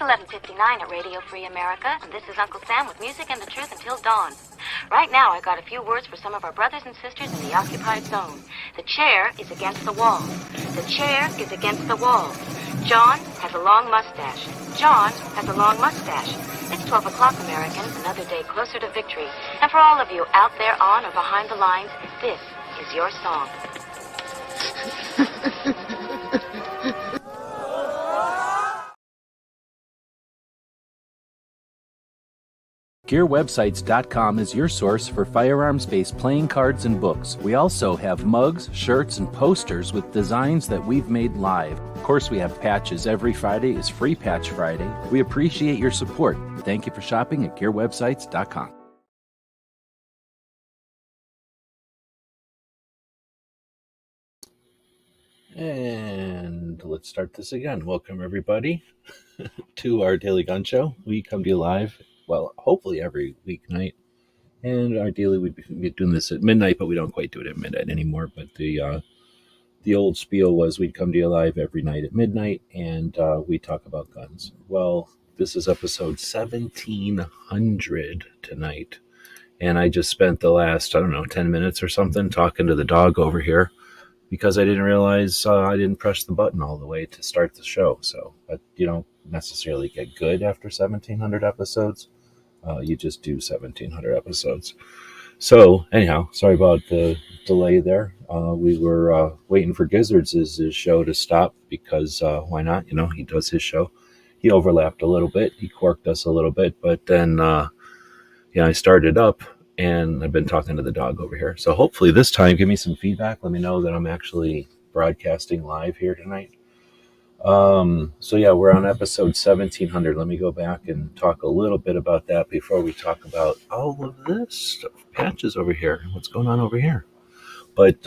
It's 11:59 at Radio Free America, and this is Uncle Sam with music and the truth until dawn. Right now, I got a few words for some of our brothers and sisters in the occupied zone. The chair is against the wall. The chair is against the wall. John has a long mustache. John has a long mustache. It's 12 o'clock, Americans, another day closer to victory. And for all of you out there on or behind the lines, this is your song. GearWebsites.com is your source for firearms-based playing cards and books. We also have mugs, shirts, and posters with designs that we've made live. Of course, we have patches. Every Friday is Free Patch Friday. We appreciate your support. Thank you for shopping at GearWebsites.com. And let's start this again. Welcome, everybody, to our Daily Gun Show. We come to you live, well, hopefully every weeknight. And ideally, we'd be doing this at midnight, but we don't quite do it at midnight anymore. But the old spiel was we'd come to you live every night at midnight, and we talk about guns. Well, this is episode 1700 tonight. And I just spent the last, 10 minutes or something talking to the dog over here, because I didn't realize I didn't press the button all the way to start the show. So you don't necessarily get good after 1,700 episodes. You just do 1,700 episodes. So anyhow, sorry about the delay there. We were waiting for Gizzards' show to stop because why not? He does his show. He overlapped a little bit. He quirked us a little bit. But then, I started up. And I've been talking to the dog over here. So hopefully this time, give me some feedback. Let me know that I'm actually broadcasting live here tonight. We're on episode 1700. Let me go back and talk a little bit about that before we talk about all of this stuff. Patches over here. What's going on over here? But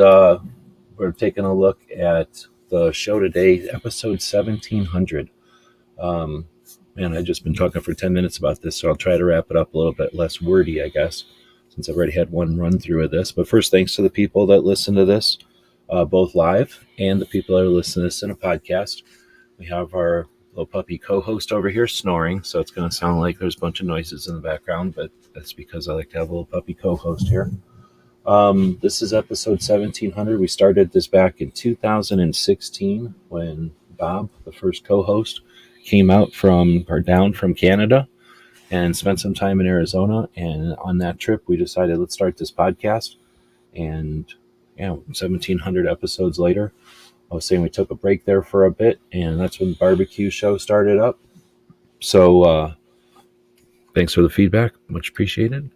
we're taking a look at the show today, episode 1700. I've just been talking for 10 minutes about this, so I'll try to wrap it up a little bit less wordy, I guess, since I've already had one run through of this. But first, thanks to the people that listen to this, both live and the people that are listening to this in a podcast. We have our little puppy co-host over here snoring, so it's going to sound like there's a bunch of noises in the background, but that's because I like to have a little puppy co-host here. This is episode 1700. We started this back in 2016 when Bob, the first co-host, came down from Canada and spent some time in Arizona. And on that trip, we decided, let's start this podcast. And 1,700 episodes later, I was saying we took a break there for a bit, and that's when the barbecue show started up. So thanks for the feedback. Much appreciated.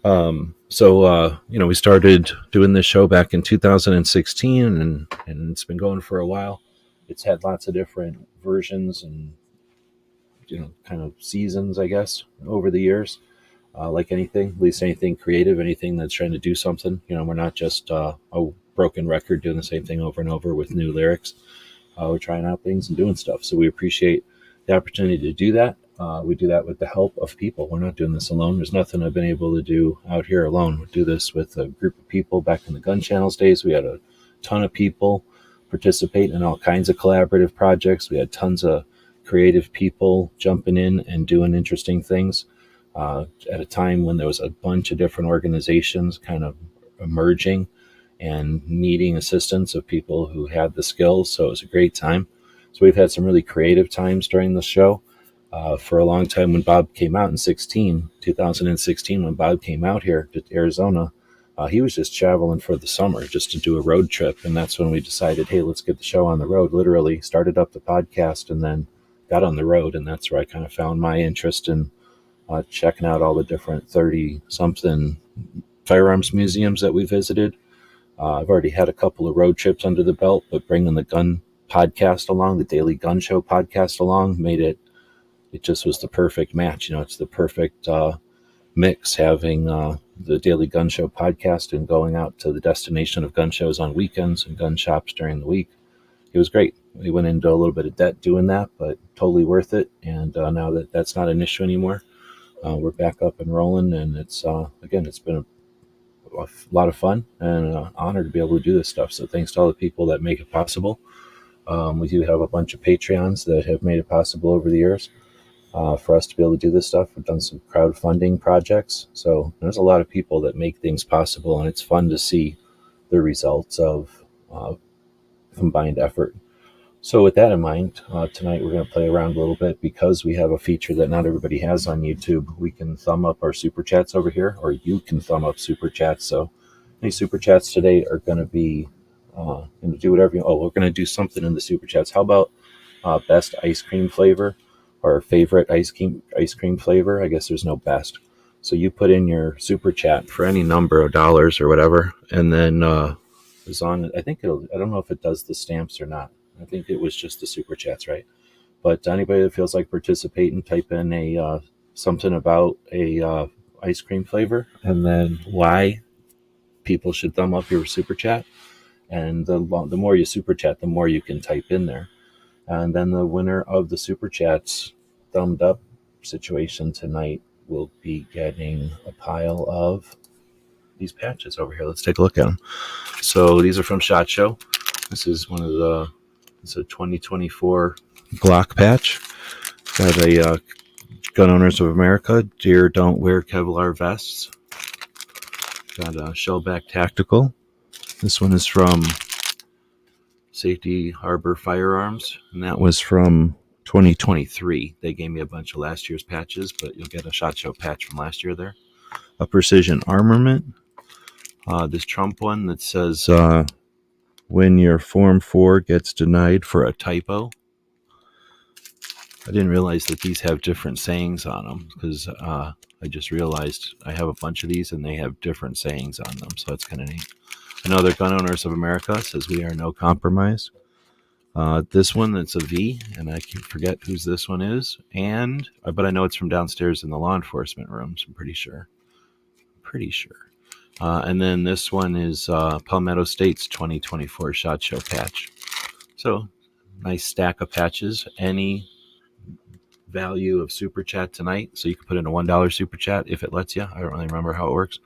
We started doing this show back in 2016, and it's been going for a while. It's had lots of different versions and kind of seasons, I guess, over the years. Like anything, at least anything creative, anything that's trying to do something. We're not just a broken record doing the same thing over and over with new lyrics. We're trying out things and doing stuff. So we appreciate the opportunity to do that. We do that with the help of people. We're not doing this alone. There's nothing I've been able to do out here alone. We do this with a group of people. Back in the Gun Channels days, we had a ton of people participate in all kinds of collaborative projects. We had tons of creative people jumping in and doing interesting things at a time when there was a bunch of different organizations kind of emerging and needing assistance of people who had the skills. So it was a great time. So we've had some really creative times during the show. For a long time, when Bob came out in 2016, when Bob came out here to Arizona, he was just traveling for the summer just to do a road trip. And that's when we decided, hey, let's get the show on the road. Literally started up the podcast and then got on the road. And that's where I kind of found my interest in checking out all the different 30-something firearms museums that we visited. I've already had a couple of road trips under the belt, but bringing the gun podcast along, the Daily Gun Show podcast along, made it just was the perfect match. It's the perfect mix, having the Daily Gun Show podcast and going out to the destination of gun shows on weekends and gun shops during the week. It was great. We went into a little bit of debt doing that, but totally worth it. And now that that's not an issue anymore, we're back up and rolling. And it's been a lot of fun and an honor to be able to do this stuff. So thanks to all the people that make it possible. We do have a bunch of Patreons that have made it possible over the years for us to be able to do this stuff. We've done some crowdfunding projects. So there's a lot of people that make things possible, and it's fun to see the results of combined effort. So with that in mind, tonight we're going to play around a little bit because we have a feature that not everybody has on YouTube. We can thumb up our super chats over here, or you can thumb up super chats. So any super chats today are going to be going to do whatever you. Oh, we're going to do something in the super chats. How about best ice cream flavor or favorite ice cream flavor? I guess there's no best. So you put in your super chat for any number of dollars or whatever, and then is on. I think it'll. I don't know if it does the stamps or not. I think it was just the super chats, right? But anybody that feels like participating, type in a something about a ice cream flavor, and then why people should thumb up your super chat. And the more you super chat, the more you can type in there. And then the winner of the super chats thumbed up situation tonight will be getting a pile of these patches over here. Let's take a look at them. So these are from SHOT Show. This is one of the. It's a 2024 Glock patch. Got a Gun Owners of America. Deer don't wear Kevlar vests. Got a Shellback Tactical. This one is from Safety Harbor Firearms, and that was from 2023. They gave me a bunch of last year's patches, but you'll get a SHOT Show patch from last year there. A Precision Armament. This Trump one that says when your Form 4 gets denied for a typo. I didn't realize that these have different sayings on them because I just realized I have a bunch of these and they have different sayings on them, so that's kind of neat. Another Gun Owners of America says we are no compromise. This one that's a V, and I can forget whose this one is, but I know it's from downstairs in the law enforcement rooms. I'm pretty sure. And then this one is Palmetto State's 2024 SHOT Show patch. So, nice stack of patches. Any value of super chat tonight. So you can put in a $1 super chat if it lets you. I don't really remember how it works.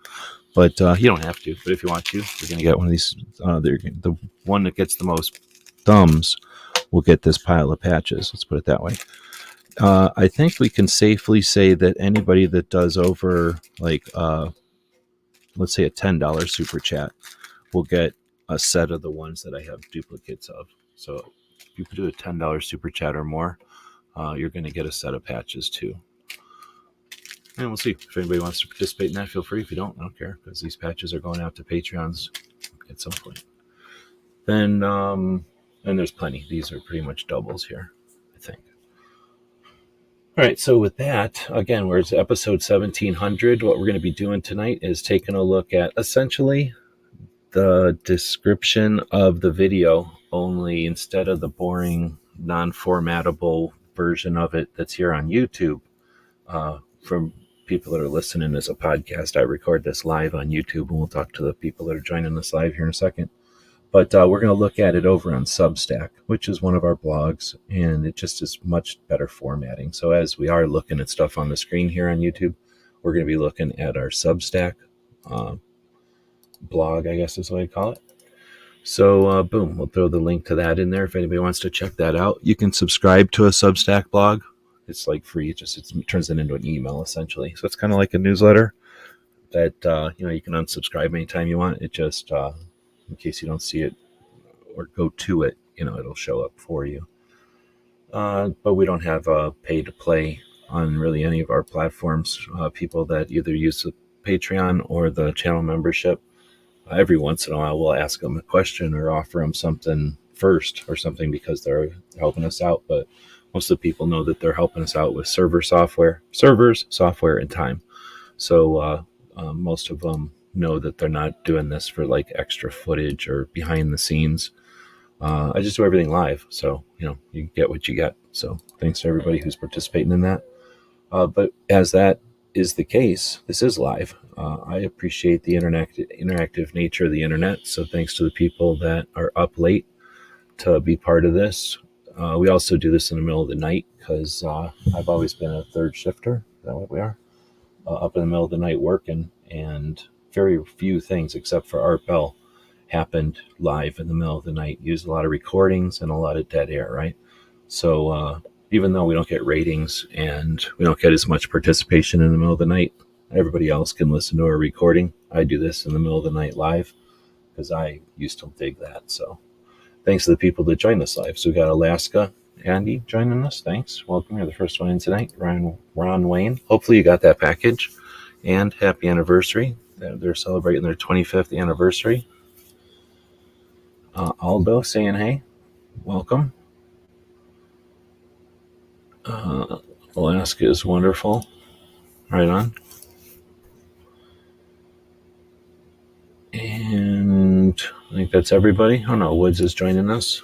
But you don't have to. But if you want to, you're going to get one of these. The one that gets the most thumbs will get this pile of patches. Let's put it that way. I think we can safely say that anybody that does over let's say a $10 super chat will get a set of the ones that I have duplicates of. So if you do a $10 super chat or more, you're going to get a set of patches too. And we'll see. If anybody wants to participate in that, feel free. If you don't, I don't care, because these patches are going out to Patreons at some point. Then, and there's plenty. These are pretty much doubles here, I think. All right, so with that, again, we're at episode 1700. What we're going to be doing tonight is taking a look at essentially the description of the video, only instead of the boring, non-formatable version of it that's here on YouTube. From people that are listening as a podcast, I record this live on YouTube, and we'll talk to the people that are joining us live here in a second. But we're going to look at it over on Substack, which is one of our blogs, and it just is much better formatting. So as we are looking at stuff on the screen here on YouTube, we're going to be looking at our Substack blog, I guess is what I call it. So boom, we'll throw the link to that in there if anybody wants to check that out. You can subscribe to a Substack blog. It's like free. It turns it into an email essentially. So it's kind of like a newsletter that you can unsubscribe anytime you want. It just in case you don't see it or go to it, it'll show up for you. But we don't have a pay to play on really any of our platforms. People that either use the Patreon or the channel membership, every once in a while we'll ask them a question or offer them something first or something because they're helping us out. But most of the people know that they're helping us out with servers, software, and time. So most of them know that they're not doing this for like extra footage or behind the scenes. I just do everything live. So, you get what you get. So thanks to everybody who's participating in that. But as that is the case, this is live. I appreciate the interactive nature of the internet. So thanks to the people that are up late to be part of this. We also do this in the middle of the night because I've always been a third shifter. Is that what we are? Up in the middle of the night working, and very few things except for Art Bell happened live in the middle of the night. Used a lot of recordings and a lot of dead air, right? So even though we don't get ratings and we don't get as much participation in the middle of the night, everybody else can listen to a recording. I do this in the middle of the night live because I used to dig that. So thanks to the people that joined us live. So we got Alaska, Andy joining us. Thanks. Welcome. You're the first one in tonight. Ron Wayne. Hopefully you got that package. And happy anniversary. They're celebrating their 25th anniversary. Aldo saying hey. Welcome. Alaska is wonderful. Right on. And I think that's everybody. Oh no, Woods is joining us.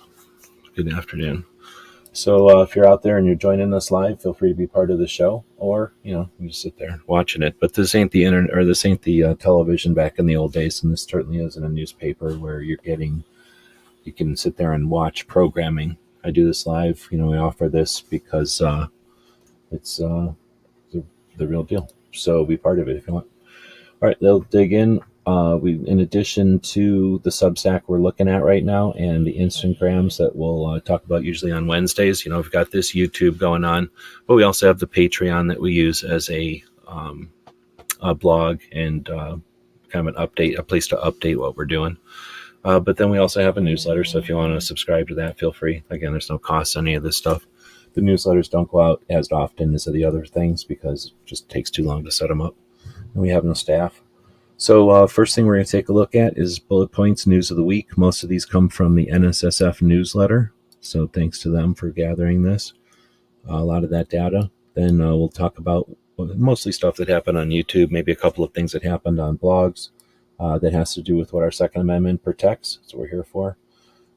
Good afternoon. So if you're out there and you're joining us live, feel free to be part of the show, or you just sit there watching it. But this ain't the internet, or this ain't the television back in the old days, and this certainly isn't a newspaper where you can sit there and watch programming. I do this live. We offer this because it's the real deal. So be part of it if you want. All right, they'll dig in. In addition to the Substack we're looking at right now and the Instagrams that we'll talk about usually on Wednesdays, we've got this YouTube going on, but we also have the Patreon that we use as a blog and kind of an update, a place to update what we're doing. But then we also have a newsletter, so if you want to subscribe to that, feel free. Again, there's no cost on any of this stuff. The newsletters don't go out as often as the other things because it just takes too long to set them up, and we have no staff. So first thing we're going to take a look at is bullet points, news of the week. Most of these come from the NSSF newsletter, so thanks to them for gathering this, a lot of that data. Then we'll talk about mostly stuff that happened on YouTube, maybe a couple of things that happened on blogs that has to do with what our Second Amendment protects. That's what we're here for.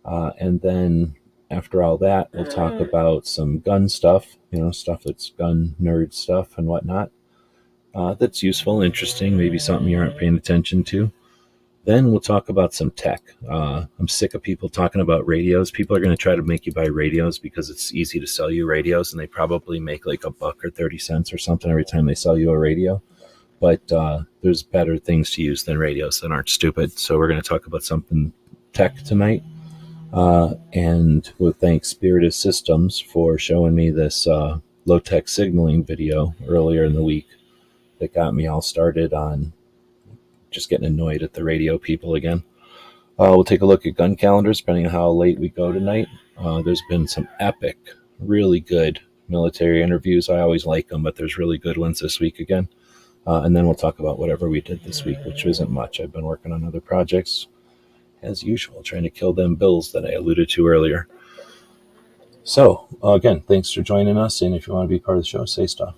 And then after all that, we'll talk about some gun stuff, stuff that's gun nerd stuff and whatnot. That's useful, interesting, maybe something you aren't paying attention to. Then we'll talk about some tech. I'm sick of people talking about radios. People are going to try to make you buy radios because it's easy to sell you radios, and they probably make like $1 or 30 cents or something every time they sell you a radio. But there's better things to use than radios that aren't stupid. So we're going to talk about something tech tonight. And we'll thank Spiritus Systems for showing me this low-tech signaling video earlier in the week that got me all started on just getting annoyed at the radio people again. We'll take a look at gun calendars, depending on how late we go tonight. There's been some epic, really good military interviews. I always like them, but there's really good ones this week again. And then we'll talk about whatever we did this week, which isn't much. I've been working on other projects, as usual, trying to kill them bills that I alluded to earlier. So, again, thanks for joining us. And if you want to be part of the show, say stuff.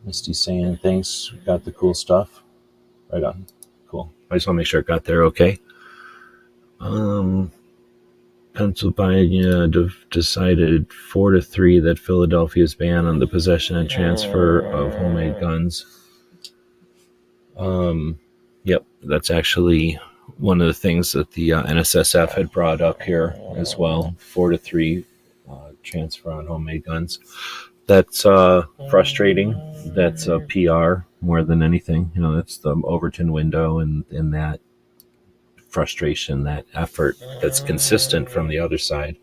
Misty saying thanks, got the cool stuff. Right on. Cool. I just want to make sure it got there okay. Pennsylvania decided 4-3 that Philadelphia's ban on the possession and transfer of homemade guns. Yep, that's actually one of the things that the NSSF had brought up here as well. 4-3 transfer on homemade guns. That's frustrating. That's PR more than anything. That's the Overton window and that frustration, that effort that's consistent from the other side.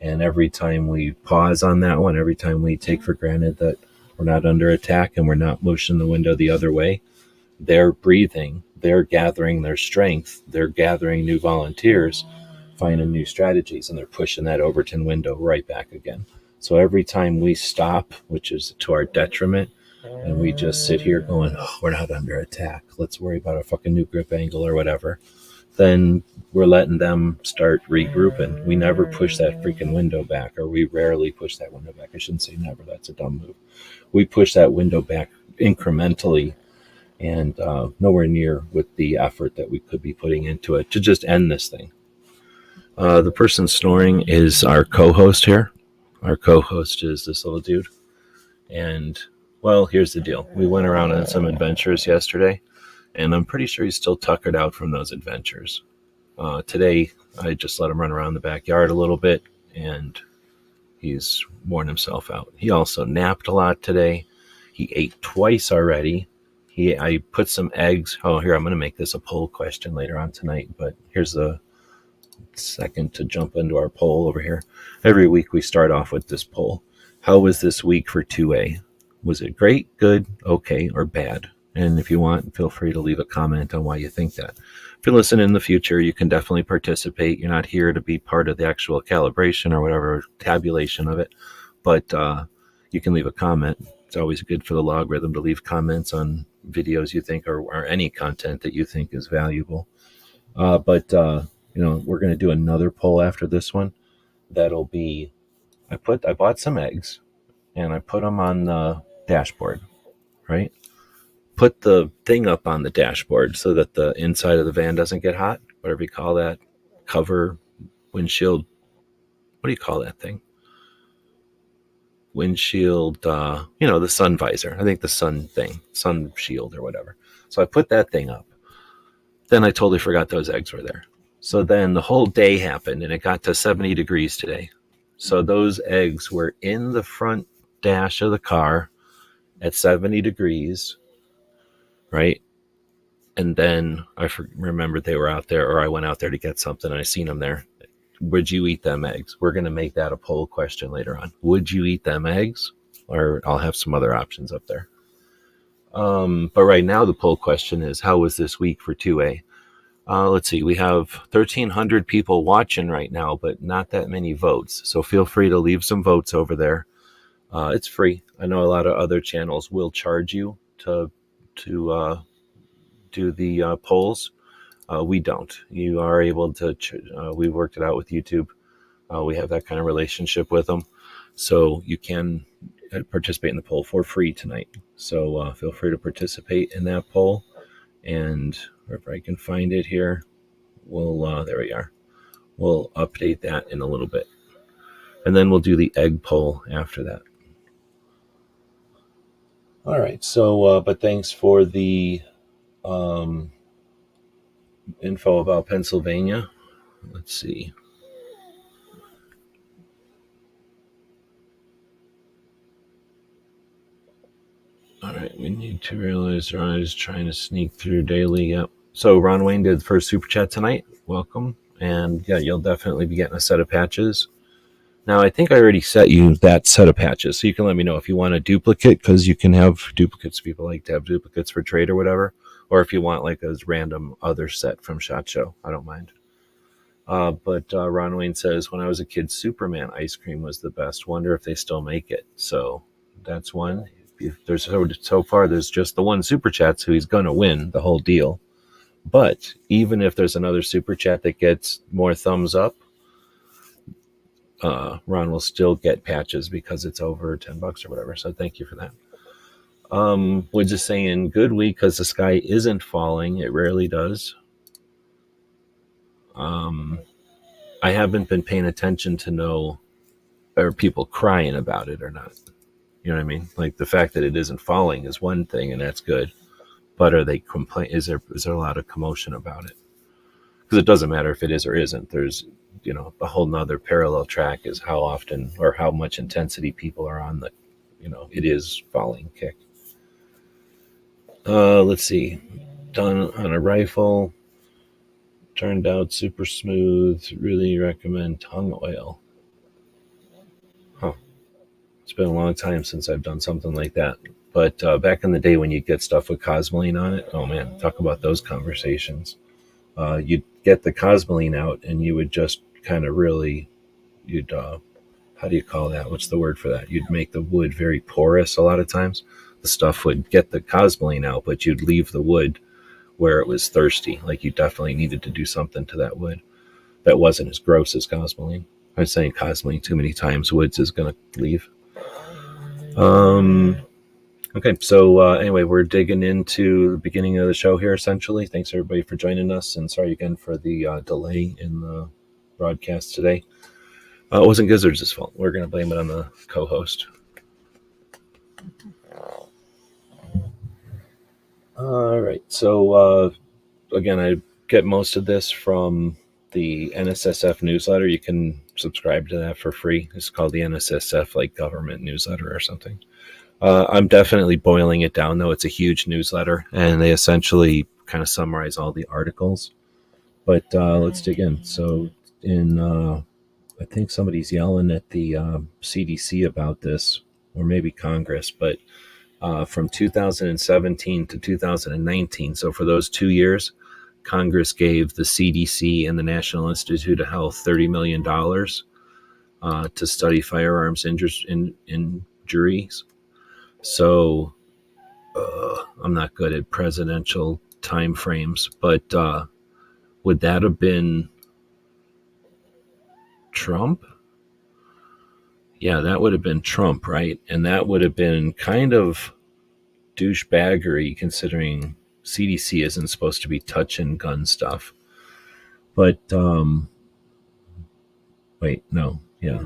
And every time we pause on that one, every time we take for granted that we're not under attack and we're not pushing the window the other way, they're breathing, they're gathering their strength, they're gathering new volunteers, finding new strategies, and they're pushing that Overton window right back again. So every time we stop, which is to our detriment, and we just sit here going, we're not under attack, let's worry about a fucking new grip angle or whatever, then we're letting them start regrouping. We never push that freaking window back, or we rarely push that window back. I shouldn't say never, that's a dumb move. We push that window back incrementally and nowhere near with the effort that we could be putting into it to just end this thing. The person snoring is our co-host here. Our co-host is this little dude. And, well, here's the deal. We went around on some adventures yesterday, and I'm pretty sure he's still tuckered out from those adventures. Today, I just let him run around the backyard a little bit, and he's worn himself out. He also napped a lot today. He ate twice already. I put some eggs. Oh, here, I'm going to make this a poll question later on tonight, but here's the second to jump into our poll over here. Every week we start off with this poll. How was this week for 2A? Was it great, good, okay, or bad? And if you want, feel free to leave a comment on why you think that. If you listen in the future, you can definitely participate. You're not here to be part of the actual calibration or whatever tabulation of it, but you can leave a comment. It's always good for the logarithm to leave comments on videos you think or any content that you think is valuable. But we're going to do another poll after this one. That'll be, I bought some eggs and I put them on the dashboard, right? Put the thing up on the dashboard so that the inside of the van doesn't get hot, whatever you call that, cover, windshield. What do you call that thing? Windshield, the sun visor. I think the sun shield or whatever. So I put that thing up. Then I totally forgot those eggs were there. So then the whole day happened and it got to 70 degrees today. So those eggs were in the front dash of the car at 70 degrees, right? And then I remembered they were out there, or I went out there to get something and I seen them there. Would you eat them eggs? We're going to make that a poll question later on. Would you eat them eggs? Or I'll have some other options up there. But right now the poll question is, how was this week for 2A? Let's see, we have 1,300 people watching right now, but not that many votes. So feel free to leave some votes over there. It's free. I know a lot of other channels will charge you to do the polls. We don't. You are able to, we worked it out with YouTube. We have that kind of relationship with them. So you can participate in the poll for free tonight. So feel free to participate in that poll. And if I can find it here, there we are. We'll update that in a little bit. And then we'll do the egg poll after that. All right. So, but thanks for the info about Pennsylvania. Let's see. All right, we need to realize Ron is trying to sneak through daily. Yep. So Ron Wayne did the first super chat tonight. Welcome. And yeah, you'll definitely be getting a set of patches. Now, I think I already set you that set of patches, so you can let me know if you want a duplicate, because you can have duplicates. People like to have duplicates for trade or whatever. Or if you want like a random other set from SHOT Show, I don't mind. But Ron Wayne says, when I was a kid, Superman ice cream was the best. Wonder if they still make it. So that's one. If there's so far, there's just the one super chat, so he's going to win the whole deal. But even if there's another super chat that gets more thumbs up, Ron will still get patches because it's over $10 or whatever. So thank you for that. We're just saying good week because the sky isn't falling. It rarely does. I haven't been paying attention to know are people crying about it or not. You know what I mean? Like the fact that it isn't falling is one thing, and that's good. But are they is there a lot of commotion about it? Because it doesn't matter if it is or isn't. There's, a whole nother parallel track is how often or how much intensity people are on the, it is falling kick. Let's see. Done on a rifle. Turned out super smooth. Really recommend tongue oil. Huh. It's been a long time since I've done something like that. But back in the day when you get stuff with cosmoline on it, oh man, talk about those conversations. You'd get the cosmoline out and you would just kind of you'd, how do you call that? What's the word for that? You'd make the wood very porous a lot of times. The stuff would get the cosmoline out, but you'd leave the wood where it was thirsty. Like you definitely needed to do something to that wood that wasn't as gross as cosmoline. I'm saying cosmoline too many times. Woods is going to leave. Okay, so anyway, we're digging into the beginning of the show here, essentially. Thanks, everybody, for joining us, and sorry again for the delay in the broadcast today. It wasn't Gizzard's fault. We're going to blame it on the co-host. All right, so again, I get most of this from the NSSF newsletter. You can subscribe to that for free. It's called the NSSF, like government newsletter or something. I'm definitely boiling it down, though. It's a huge newsletter, and they essentially kind of summarize all the articles. But let's dig in. So, I think somebody's yelling at the CDC about this, or maybe Congress, but from 2017 to 2019, so for those 2 years, Congress gave the CDC and the National Institute of Health $30 million to study firearms injuries. So I'm not good at presidential time frames, but would that have been Trump? Yeah, that would have been Trump, right? And that would have been kind of douchebaggery, considering CDC isn't supposed to be touching gun stuff. But wait, no, yeah,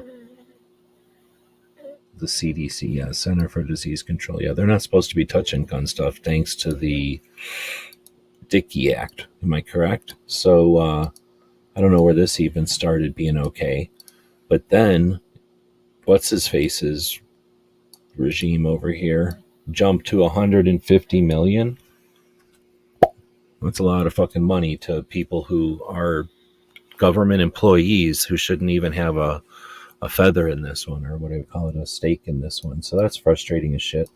the CDC, yeah, Center for Disease Control, yeah, they're not supposed to be touching gun stuff, thanks to the Dickey Act. Am I correct? So I don't know where this even started being okay, but then what's his face's regime over here jumped to 150 million. That's a lot of fucking money to people who are government employees who shouldn't even have a feather in this one, or what do you call it, a stake in this one. So that's frustrating as shit.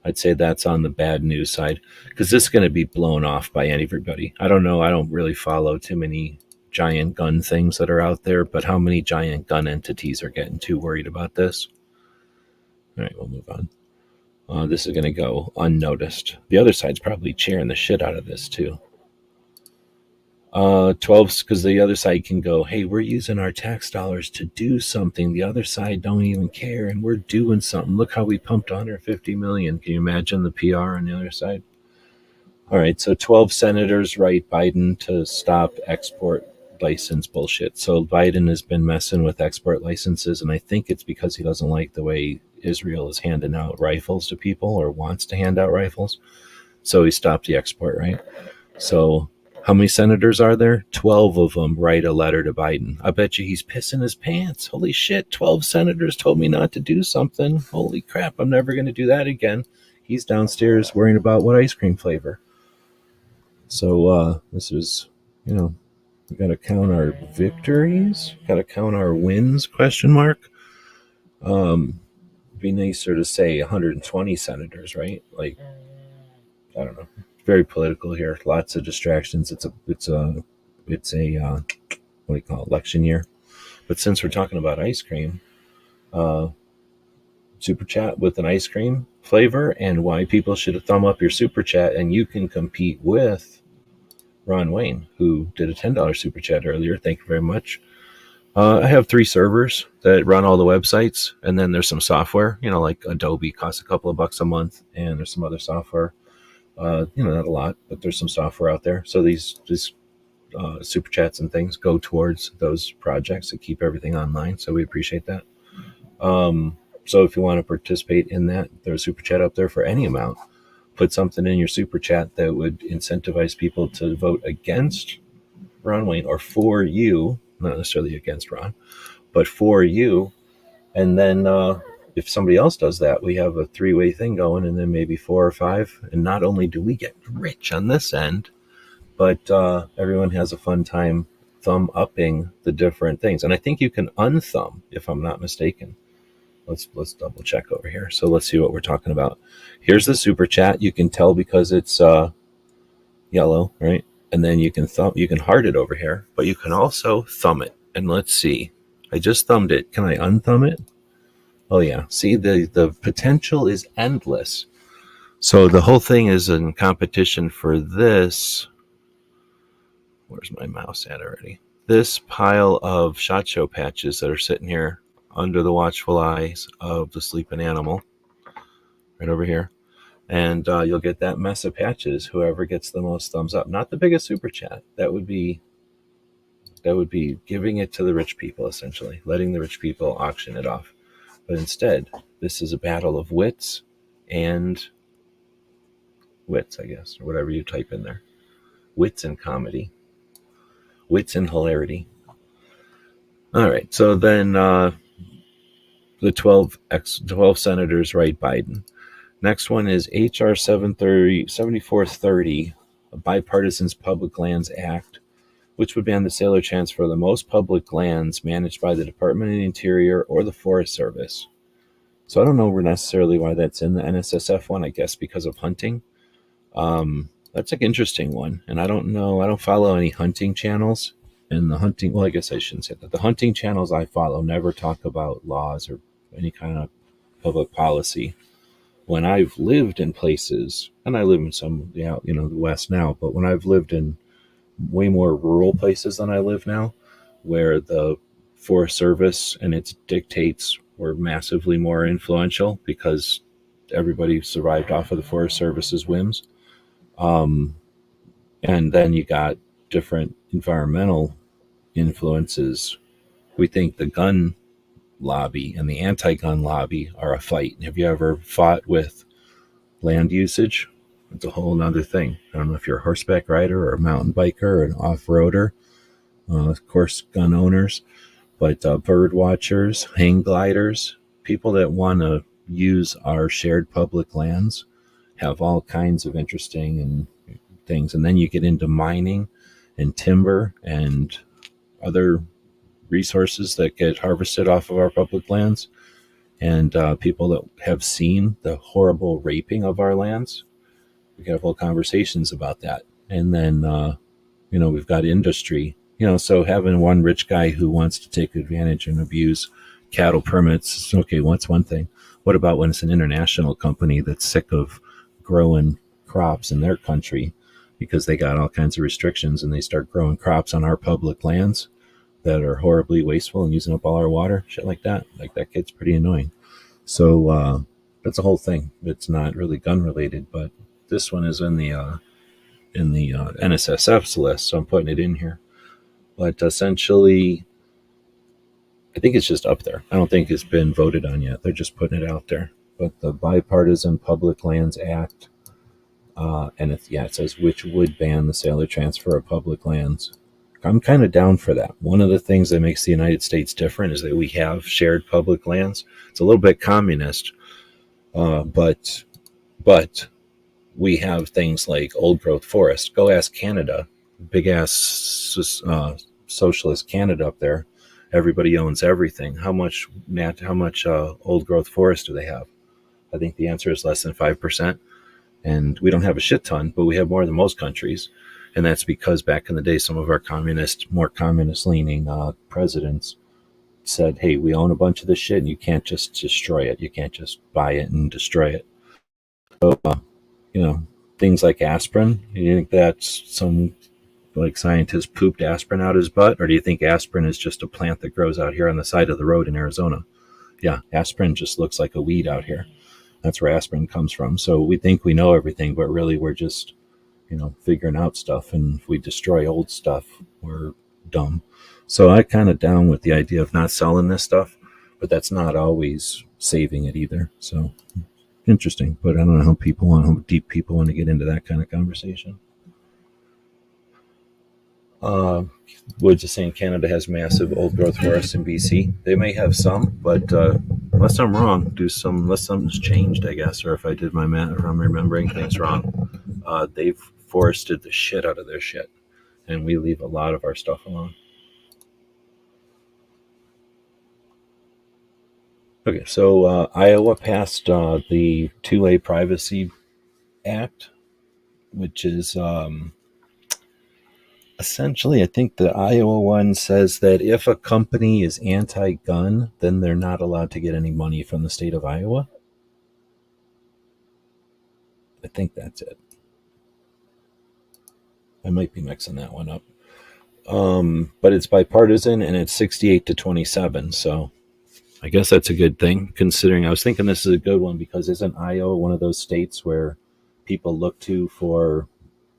I'd say that's on the bad news side, because this is going to be blown off by everybody. I don't know. I don't really follow too many giant gun things that are out there, but how many giant gun entities are getting too worried about this? All right, we'll move on. This is going to go unnoticed. The other side's probably cheering the shit out of this too. 12, because the other side can go, hey, we're using our tax dollars to do something. The other side don't even care, and we're doing something. Look how we pumped 150 million. Can you imagine the PR on the other side? All right, so 12 senators write Biden to stop export license bullshit. So Biden has been messing with export licenses, and I think it's because he doesn't like the way Israel is handing out rifles to people, or wants to hand out rifles. So he stopped the export, right? So how many senators are there? 12 of them write a letter to Biden. I bet you he's pissing his pants. Holy shit, 12 senators told me not to do something. Holy crap, I'm never going to do that again. He's downstairs worrying about what ice cream flavor. So this is, we got to count our victories, got to count our wins, question mark. Be nicer to say 120 senators, right? Like, I don't know. Very political here. Lots of distractions. It's a what do you call it, election year. But since we're talking about ice cream, super chat with an ice cream flavor, and why people should thumb up your super chat, and you can compete with Ron Wayne, who did a $10 super chat earlier. Thank you very much. I have 3 servers that run all the websites, and then there's some software, like Adobe costs a couple of bucks a month, and there's some other software. Not a lot, but there's some software out there. So these super chats and things go towards those projects to keep everything online. So we appreciate that. So if you want to participate in that, there's a super chat up there for any amount. Put something in your super chat that would incentivize people to vote against Ron Wayne, or for you, not necessarily against Ron, but for you. And then if somebody else does that, we have a 3-way thing going, and then maybe 4 or 5. And not only do we get rich on this end, but everyone has a fun time thumb upping the different things. And I think you can unthumb, if I'm not mistaken. Let's double check over here. So let's see what we're talking about. Here's the super chat. You can tell because it's yellow, right? And then you can heart it over here, but you can also thumb it. And let's see. I just thumbed it. Can I unthumb it? Oh yeah. See, the potential is endless. So the whole thing is in competition for this. Where's my mouse at already? This pile of SHOT Show patches that are sitting here under the watchful eyes of the sleeping animal, right over here. And you'll get that mess of patches, whoever gets the most thumbs up. Not the biggest super chat. That would be giving it to the rich people, essentially, letting the rich people auction it off. But instead, this is a battle of wits, I guess, or whatever you type in there. Wits and comedy. Wits and hilarity. All right, so then the 12 senators write Biden. Next one is HR 7430, a Bipartisan Public Lands Act, which would ban the sale or transfer of the most public lands managed by the Department of the Interior or the Forest Service. So I don't know necessarily why that's in the NSSF one, I guess because of hunting. That's an interesting one. And I don't know, I don't follow any hunting channels. And the hunting, well, I guess I shouldn't say that. The hunting channels I follow never talk about laws or any kind of public policy. When I've lived in places, and I live in some, the West now, but when I've lived in way more rural places than I live now, where the Forest Service and its dictates were massively more influential because everybody survived off of the Forest Service's whims. And then you got different environmental influences. We think the gun lobby and the anti-gun lobby are a fight. Have you ever fought with land usage? It's a whole other thing. I don't know if you're a horseback rider or a mountain biker or an off-roader, of course, gun owners, but bird watchers, hang gliders, people that want to use our shared public lands have all kinds of interesting things. And then you get into mining and timber and other resources that get harvested off of our public lands, and people that have seen the horrible raping of our lands. We can have whole conversations about that. And then, we've got industry, so having one rich guy who wants to take advantage and abuse cattle permits, okay, what's one thing? What about when it's an international company that's sick of growing crops in their country because they got all kinds of restrictions and they start growing crops on our public lands that are horribly wasteful and using up all our water, shit like that. Like, that gets pretty annoying. So that's a whole thing. It's not really gun related, but this one is in the NSSF's list, so I'm putting it in here. But essentially, I think it's just up there. I don't think it's been voted on yet. They're just putting it out there. But the Bipartisan Public Lands Act, and it says which would ban the sale or transfer of public lands. I'm kind of down for that. One of the things that makes the United States different is that we have shared public lands. It's a little bit communist, but we have things like old growth forest. Go ask Canada, big ass socialist Canada up there. Everybody owns everything. How much old growth forest do they have? I think the answer is less than 5%. And we don't have a shit ton, but we have more than most countries. And that's because back in the day, some of our more communist-leaning presidents said, hey, we own a bunch of this shit, and you can't just destroy it. You can't just buy it and destroy it. So, things like aspirin, you think that's some, scientist pooped aspirin out his butt? Or do you think aspirin is just a plant that grows out here on the side of the road in Arizona? Yeah, aspirin just looks like a weed out here. That's where aspirin comes from. So we think we know everything, but really we're just figuring out stuff, and if we destroy old stuff, we're dumb. So I kind of down with the idea of not selling this stuff, but that's not always saving it either. So interesting, but I don't know how deep people want to get into that kind of conversation. Woods is saying Canada has massive old growth forests in BC. They may have some, but unless I'm wrong, unless something's changed, I guess, or if I did my math, or I'm remembering things wrong, they've forested the shit out of their shit, and we leave a lot of our stuff alone. Okay, so Iowa passed the 2A Privacy Act, which is essentially, I think the Iowa one says that if a company is anti-gun, then they're not allowed to get any money from the state of Iowa. I think that's it. I might be mixing that one up. But it's bipartisan, and it's 68-27. So I guess that's a good thing, considering I was thinking this is a good one because isn't Iowa one of those states where people look to for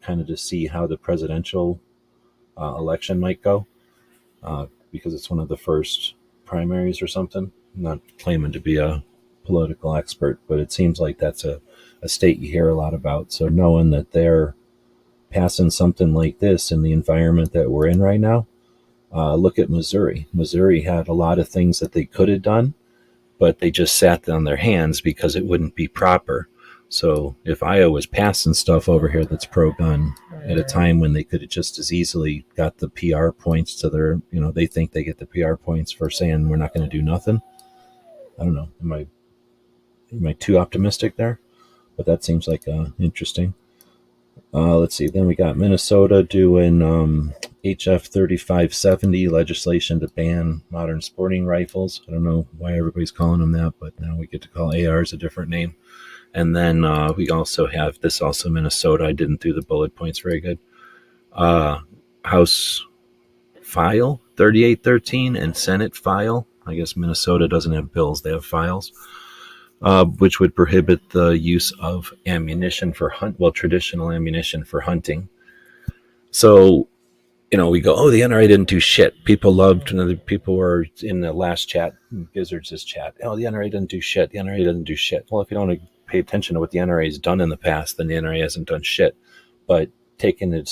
kind of to see how the presidential election might go? Because it's one of the first primaries or something. I'm not claiming to be a political expert, but it seems like that's a state you hear a lot about. So knowing that they're passing something like this in the environment that we're in right now, look at Missouri. Missouri had a lot of things that they could have done, but they just sat on their hands because it wouldn't be proper. So if Iowa was passing stuff over here that's pro-gun at a time when they could have just as easily got the PR points to their, they think they get the PR points for saying we're not going to do nothing. I don't know. Am I too optimistic there? But that seems like interesting. Let's see. Then we got Minnesota doing HF 3570 legislation to ban modern sporting rifles. I don't know why everybody's calling them that, but now we get to call ARs a different name. And then we also have this also Minnesota. I didn't do the bullet points very good. House File 3813 and Senate File. I guess Minnesota doesn't have bills. They have files. Which would prohibit the use of ammunition for traditional ammunition for hunting. So, we go, oh, the NRA didn't do shit. People loved, people were in the last chat, Gizzards' chat, oh, the NRA didn't do shit. The NRA doesn't do shit. Well, if you don't pay attention to what the NRA has done in the past, then the NRA hasn't done shit. But taking it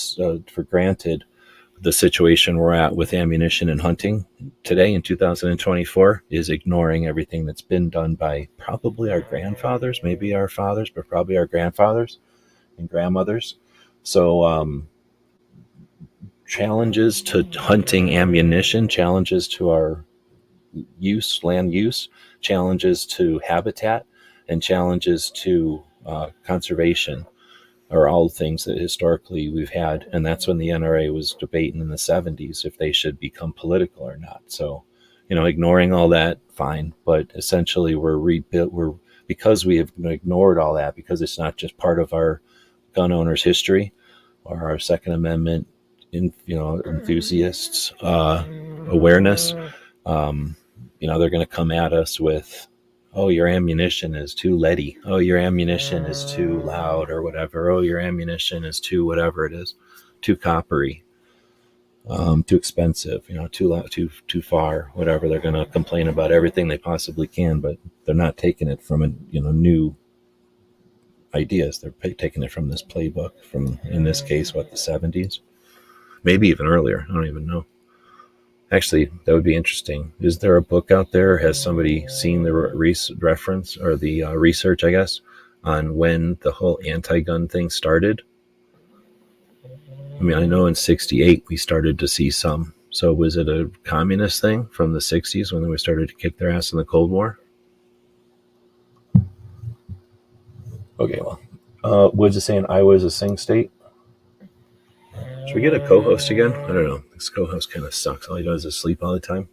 for granted, the situation we're at with ammunition and hunting today in 2024 is ignoring everything that's been done by probably our grandfathers, maybe our fathers, but probably our grandfathers and grandmothers. So challenges to hunting ammunition, challenges to our land use, challenges to habitat, and challenges to conservation are all things that historically we've had. And that's when the NRA was debating in the 70s if they should become political or not. So, ignoring all that, fine. But essentially because we have ignored all that, because it's not just part of our gun owners' history or our Second Amendment, enthusiasts' awareness, they're going to come at us with, oh, your ammunition is too leady. Oh, your ammunition is too loud or whatever. Oh, your ammunition is too whatever it is, too coppery, too expensive, too loud, too far, whatever. They're going to complain about everything they possibly can, but they're not taking it from new ideas. They're taking it from this playbook from, in this case, the 70s, maybe even earlier. I don't even know. Actually, that would be interesting. Is there a book out there? Has somebody seen the reference or the research, I guess, on when the whole anti-gun thing started? I mean, I know in 68 we started to see some. So was it a communist thing from the 60s when we started to kick their ass in the Cold War? Okay, well, Woods is saying Iowa is a swing state. Should we get a co-host again? I don't know. This co-host kind of sucks. All he does is sleep all the time.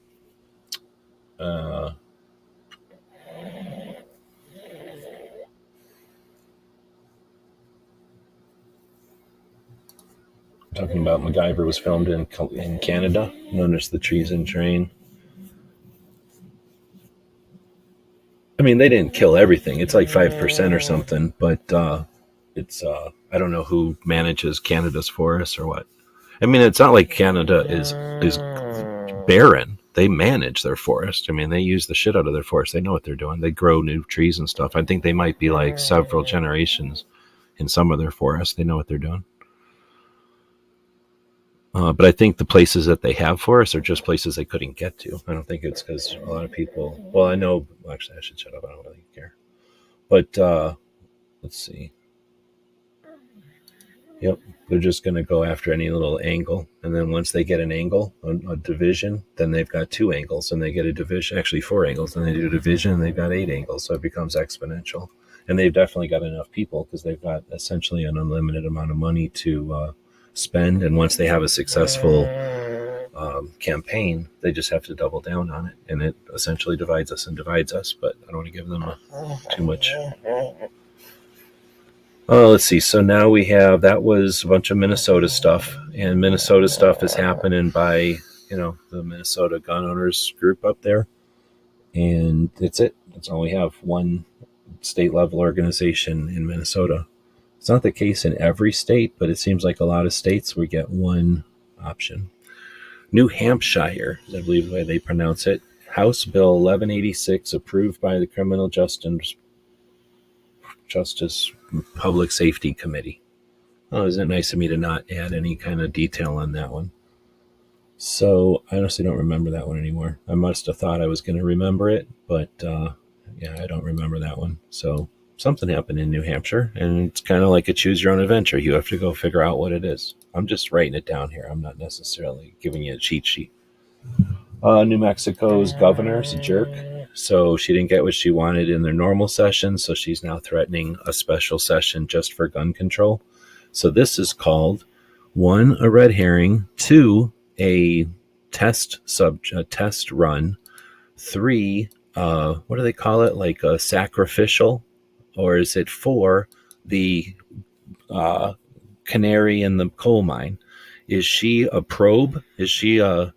Talking about MacGyver was filmed in Canada. Notice the trees and train. I mean, they didn't kill everything. It's like 5% or something, but it's I don't know who manages Canada's forests or what. I mean, it's not like Canada is barren. They manage their forest. I mean, they use the shit out of their forest. They know what they're doing. They grow new trees and stuff. I think they might be like several generations in some of their forests. They know what they're doing. But I think the places that they have forests are just places they couldn't get to. I don't think it's because a lot of people... Well, I know... Actually, I should shut up. I don't really care. But let's see. Yep. They're just going to go after any little angle. And then once they get an angle, a division, then they've got 2 angles. And they get a division, actually 4 angles. And they do a division, and they've got 8 angles. So it becomes exponential. And they've definitely got enough people because they've got essentially an unlimited amount of money to spend. And once they have a successful campaign, they just have to double down on it. And it essentially divides us and divides us. But I don't want to give them too much... let's see. So now we have, that was a bunch of Minnesota stuff, and Minnesota stuff is happening by, the Minnesota gun owners group up there. And that's it. That's all we have. One state level organization in Minnesota. It's not the case in every state, but it seems like a lot of states we get one option. New Hampshire, I believe the way they pronounce it. House Bill 1186 approved by the Criminal Justice Public Safety Committee. Oh, isn't it nice of me to not add any kind of detail on that one? So I honestly don't remember that one anymore. I must have thought I was going to remember it, but yeah, I don't remember that one. So something happened in New Hampshire, and it's kind of like a choose your own adventure. You have to go figure out what it is. I'm just writing it down here. I'm not necessarily giving you a cheat sheet. New Mexico's governor's a jerk, so she didn't get what she wanted in their normal session, so she's now threatening a special session just for gun control. So this is called 1, a red herring, 2, a test run, 3, what do they call it? Like a sacrificial, or is it 4, the canary in the coal mine? Is she a probe? Is she a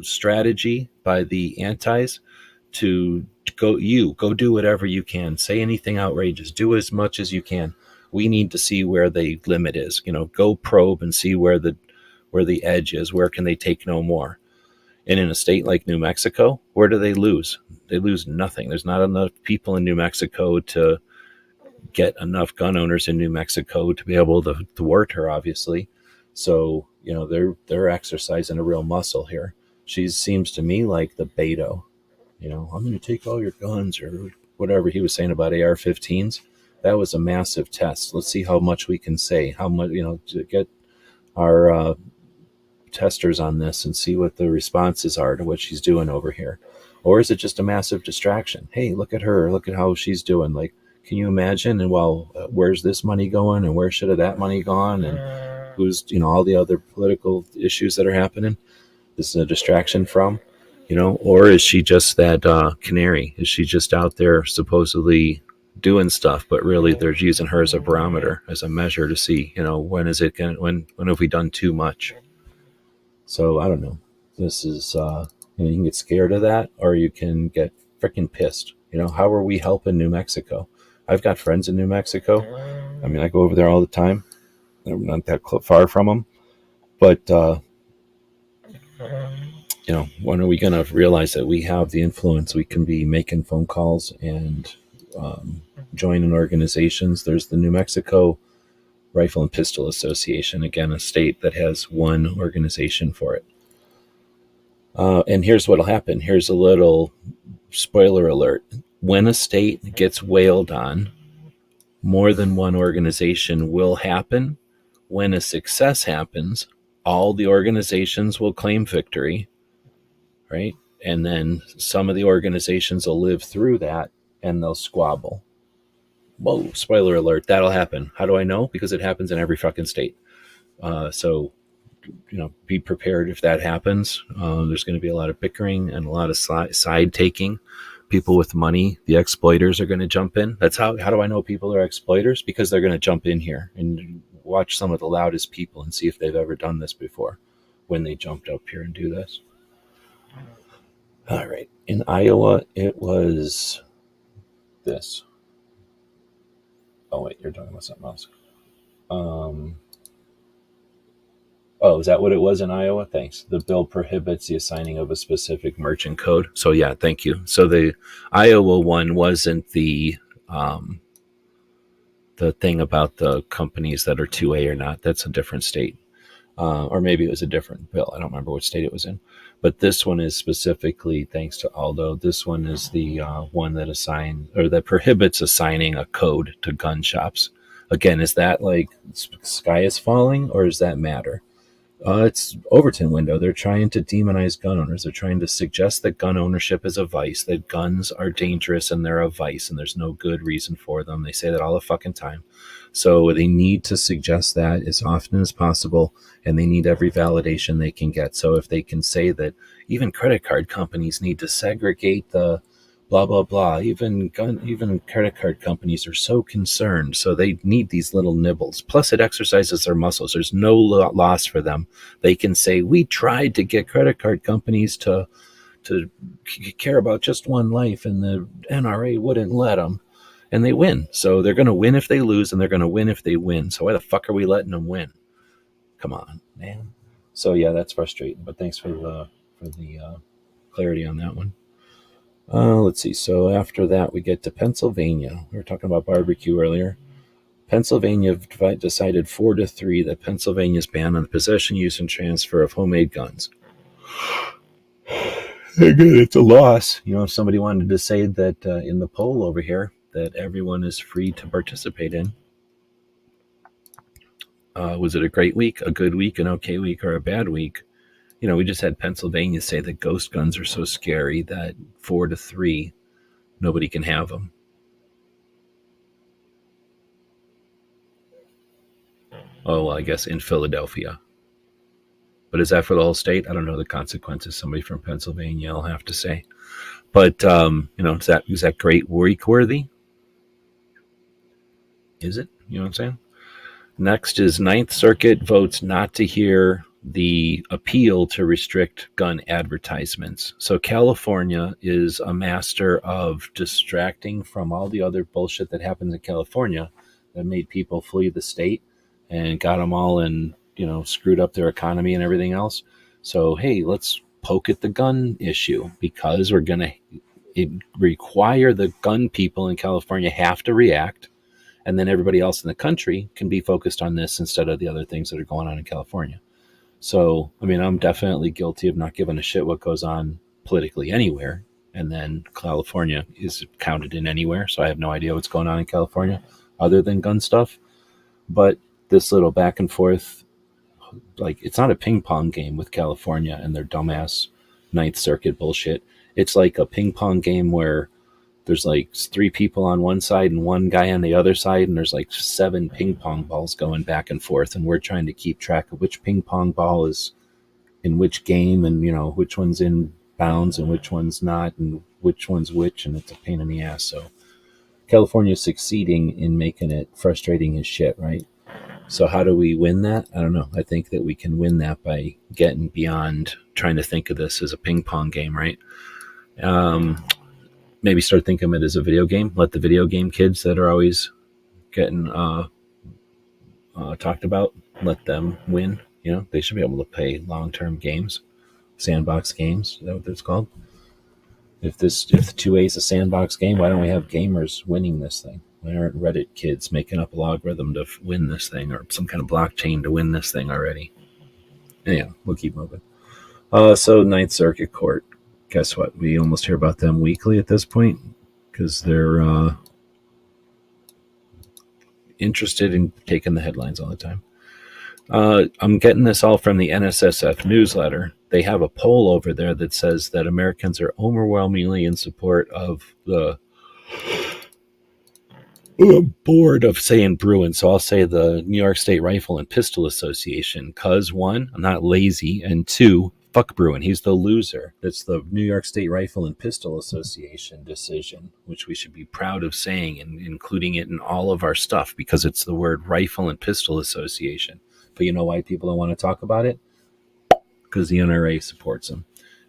strategy by the antis to go do whatever you can, say anything outrageous, do as much as you can? We need to see where the limit is. Go probe and see where the edge is. Where can they take no more? And in a state like New Mexico, where do they lose? They lose nothing. There's not enough people in New Mexico to get enough gun owners in New Mexico to be able to thwart her, obviously. So, they're exercising a real muscle here. She seems to me like the Beto. I'm going to take all your guns, or whatever he was saying about AR-15s. That was a massive test. Let's see how much we can say, how much, to get our testers on this and see what the responses are to what she's doing over here. Or is it just a massive distraction? Hey, look at her. Look at how she's doing. Like, can you imagine? And where's this money going? And where should have that money gone? And who's, all the other political issues that are happening? This is a distraction from, or is she just that canary? Is she just out there supposedly doing stuff, but really they're using her as a barometer, as a measure to see, when have we done too much? So I don't know. This is, you can get scared of that, or you can get freaking pissed. How are we helping New Mexico? I've got friends in New Mexico. I mean, I go over there all the time. I'm not that far from them. But, when are we going to realize that we have the influence? We can be making phone calls and joining organizations. There's the New Mexico Rifle and Pistol Association, again, a state that has one organization for it. And here's what'll happen. Here's a little spoiler alert. When a state gets wailed on, more than one organization will happen. When a success happens, all the organizations will claim victory, right? And then some of the organizations will live through that and they'll squabble. Whoa, spoiler alert, that'll happen. How do I know? Because it happens in every fucking state. So, be prepared if that happens. There's going to be a lot of bickering and a lot of side taking. People with money, the exploiters, are going to jump in. That's how do I know people are exploiters? Because they're going to jump in here and watch some of the loudest people and see if they've ever done this before when they jumped up here and do this. All right. In Iowa, it was this. Oh, wait, you're talking about something else. Is that what it was in Iowa? Thanks. The bill prohibits the assigning of a specific merchant code. So, yeah, thank you. So the Iowa one wasn't the thing about the companies that are 2A or not. That's a different state. Or maybe it was a different bill. I don't remember what state it was in. But this one is specifically, thanks to Aldo, this one is the one that prohibits assigning a code to gun shops. Again, is that like sky is falling, or does that matter? It's Overton window. They're trying to demonize gun owners. They're trying to suggest that gun ownership is a vice, that guns are dangerous and they're a vice and there's no good reason for them. They say that all the fucking time. So they need to suggest that as often as possible, and they need every validation they can get. So if they can say that even credit card companies need to segregate the blah, blah, blah, even credit card companies are so concerned. So they need these little nibbles. Plus it exercises their muscles. There's no loss for them. They can say, we tried to get credit card companies to care about just one life, and the NRA wouldn't let them. And they win. So they're going to win if they lose, and they're going to win if they win. So why the fuck are we letting them win? Come on, man. So yeah, that's frustrating. But thanks for the clarity on that one. Let's see. So after that, we get to Pennsylvania. We were talking about barbecue earlier. Pennsylvania decided 4-3 that Pennsylvania's ban on the possession, use, and transfer of homemade guns. Again, it's a loss. If somebody wanted to say that in the poll over here that everyone is free to participate in, was it a great week, a good week, an okay week, or a bad week? We just had Pennsylvania say that ghost guns are so scary that 4-3, nobody can have them. Oh, well, I guess in Philadelphia. But is that for the whole state? I don't know the consequences. Somebody from Pennsylvania will have to say. But, is that great week worthy? Is it? You know what I'm saying? Next is Ninth Circuit votes not to hear the appeal to restrict gun advertisements. So California is a master of distracting from all the other bullshit that happens in California that made people flee the state and got them all in, screwed up their economy and everything else. So, hey, let's poke at the gun issue because we're going to require the gun people in California have to react. And then everybody else in the country can be focused on this instead of the other things that are going on in California. So, I'm definitely guilty of not giving a shit what goes on politically anywhere. And then California is counted in anywhere. So I have no idea what's going on in California other than gun stuff. But this little back and forth, like, it's not a ping pong game with California and their dumbass Ninth Circuit bullshit. It's like a ping pong game where there's like 3 people on one side and 1 guy on the other side, and there's like 7 ping pong balls going back and forth, and we're trying to keep track of which ping pong ball is in which game, and which one's in bounds and which one's not, and which one's which, and it's a pain in the ass. So California's succeeding in making it frustrating as shit, right? So how do we win that? I don't know. I think that we can win that by getting beyond trying to think of this as a ping pong game, right? Maybe start thinking of it as a video game. Let the video game kids that are always getting talked about, let them win. They should be able to play long-term games, sandbox games. Is that what it's called? If the 2A is a sandbox game, why don't we have gamers winning this thing? Why aren't Reddit kids making up a logarithm to win this thing, or some kind of blockchain to win this thing already? Yeah, we'll keep moving. So Ninth Circuit Court. Guess what? We almost hear about them weekly at this point because they're interested in taking the headlines all the time. I'm getting this all from the NSSF newsletter. They have a poll over there that says that Americans are overwhelmingly in support of the board of saying Bruin. So I'll say the New York State Rifle and Pistol Association because 1, I'm not lazy, and 2, fuck Bruin. He's the loser. That's the New York State Rifle and Pistol Association decision, which we should be proud of saying and including it in all of our stuff because it's the word Rifle and Pistol Association. But you know why people don't want to talk about it? Because the NRA supports them.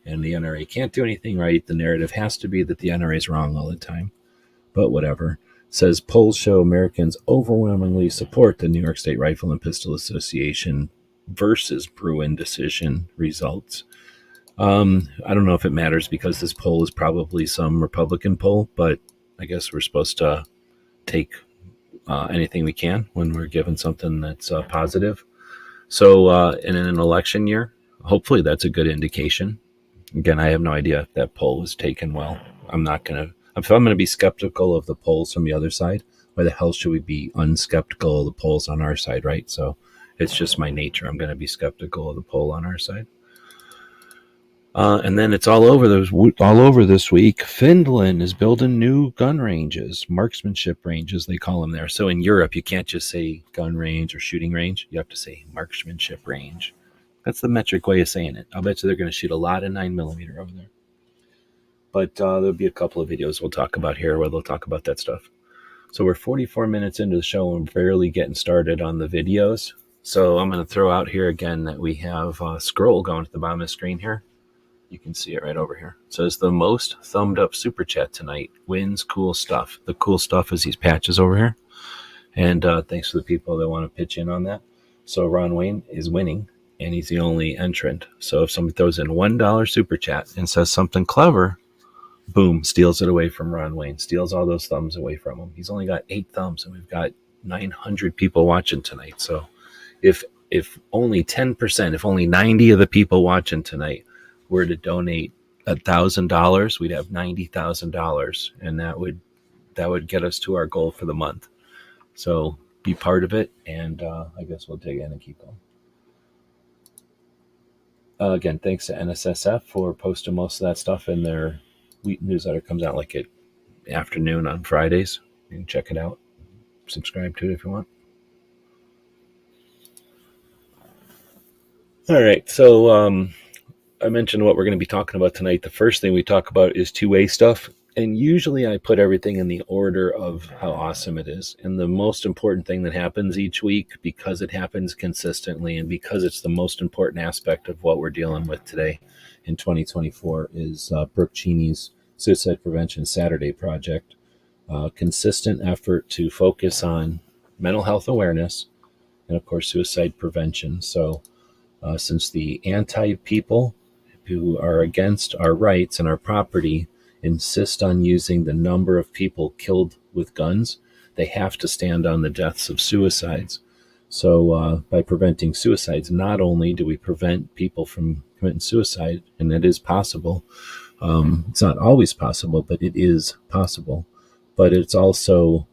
And the NRA can't do anything right. The narrative has to be that the NRA is wrong all the time. But whatever. It says polls show Americans overwhelmingly support the New York State Rifle and Pistol Association versus Bruin decision results. I don't know if it matters because this poll is probably some Republican poll, but I guess we're supposed to take anything we can when we're given something that's positive. So in an election year, hopefully that's a good indication. Again, I have no idea if that poll was taken well. If I'm going to be skeptical of the polls from the other side, why the hell should we be unskeptical of the polls on our side, right? So it's just my nature. I'm going to be skeptical of the poll on our side. And then it's all over this week. Finland is building new gun ranges, marksmanship ranges, they call them there. So in Europe, you can't just say gun range or shooting range. You have to say marksmanship range. That's the metric way of saying it. I'll bet you they're going to shoot a lot of 9mm over there. But there'll be a couple of videos we'll talk about here where they'll talk about that stuff. So we're 44 minutes into the show and barely getting started on the videos. So I'm going to throw out here again that we have a scroll going to the bottom of the screen here. You can see it right over here. It says the most thumbed up super chat tonight wins cool stuff. The cool stuff is these patches over here. And thanks to the people that want to pitch in on that. So Ron Wayne is winning, and he's the only entrant. So if somebody throws in $1 super chat and says something clever, boom, steals it away from Ron Wayne. Steals all those thumbs away from him. He's only got 8 thumbs, and we've got 900 people watching tonight. So if only 10%, if only 90 of the people watching tonight were to donate $1,000, we'd have $90,000, and that would get us to our goal for the month. So be part of it, and I guess we'll dig in and keep going. Again, thanks to NSSF for posting most of that stuff in their week newsletter. Comes out like at afternoon on Fridays. You can check it out. Subscribe to it if you want. All right, so I mentioned what we're going to be talking about tonight. The first thing we talk about is two-way stuff. And usually I put everything in the order of how awesome it is. And the most important thing that happens each week, because it happens consistently and because it's the most important aspect of what we're dealing with today in 2024, is Brooke Cheney's Suicide Prevention Saturday Project. Consistent effort to focus on mental health awareness and, of course, suicide prevention. So since the anti-people who are against our rights and our property insist on using the number of people killed with guns, they have to stand on the deaths of suicides. So by preventing suicides, not only do we prevent people from committing suicide, and it is possible, it's not always possible, but it is possible, but it's also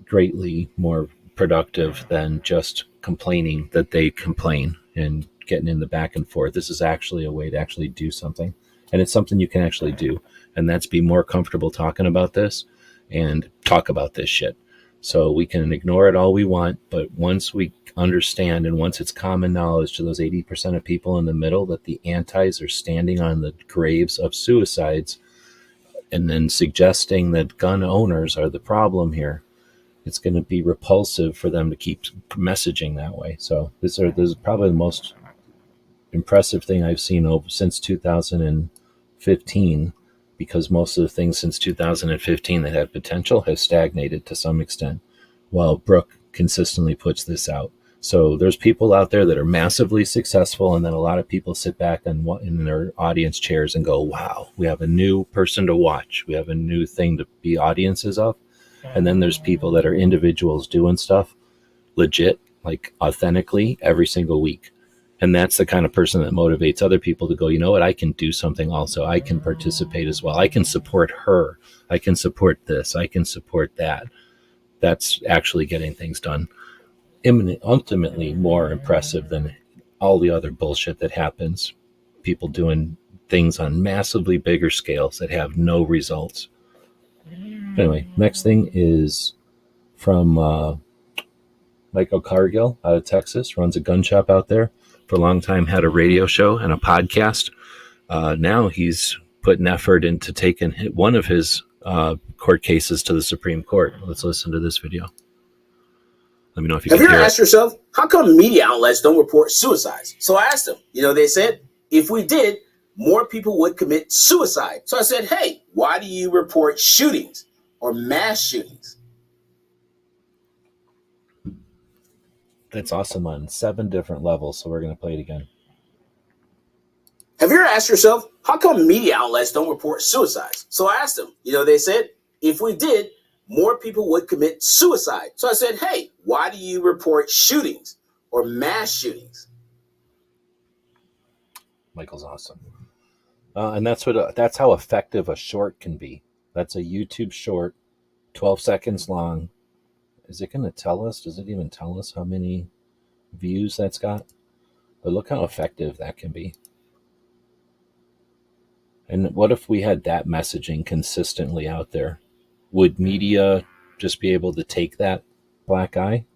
greatly more productive than just complaining that they complain and getting in the back and forth. This is actually a way to actually do something. And it's something you can actually do. And that's be more comfortable talking about this and talk about this shit. So we can ignore it all we want, but once we understand and once it's common knowledge to those 80% of people in the middle that the antis are standing on the graves of suicides and then suggesting that gun owners are the problem here, it's going to be repulsive for them to keep messaging that way. So this is probably the most impressive thing I've seen since 2015, because most of the things since 2015 that had potential have stagnated to some extent, while Brooke consistently puts this out. So there's people out there that are massively successful, and then a lot of people sit back in their audience chairs and go, wow, we have a new person to watch. We have a new thing to be audiences of. And then there's people that are individuals doing stuff legit, like authentically every single week. And that's the kind of person that motivates other people to go, you know what, I can do something also. I can participate as well. I can support her. I can support this. I can support that. That's actually getting things done. Ultimately more impressive than all the other bullshit that happens. People doing things on massively bigger scales that have no results. Anyway, next thing is from Michael Cargill out of Texas, runs a gun shop out there. For a long time had a radio show and a podcast. Now he's putting effort into taking one of his court cases to the Supreme Court. Let's listen to this video. Let me know if you can hear it. Have you ever asked yourself, how come media outlets don't report suicides? So I asked them, they said, if we did, more people would commit suicide. So I said, hey, why do you report shootings or mass shootings? That's awesome on 7 different levels, so we're going to play it again. Have you ever asked yourself, how come media outlets don't report suicides? So I asked them, they said, if we did, more people would commit suicide. So I said, hey, why do you report shootings or mass shootings? Michael's awesome. And that's how effective a short can be. That's a YouTube short, 12 seconds long. Is it going to tell us? Does it even tell us how many views that's got? But look how effective that can be. And what if we had that messaging consistently out there? Would media just be able to take that black eye?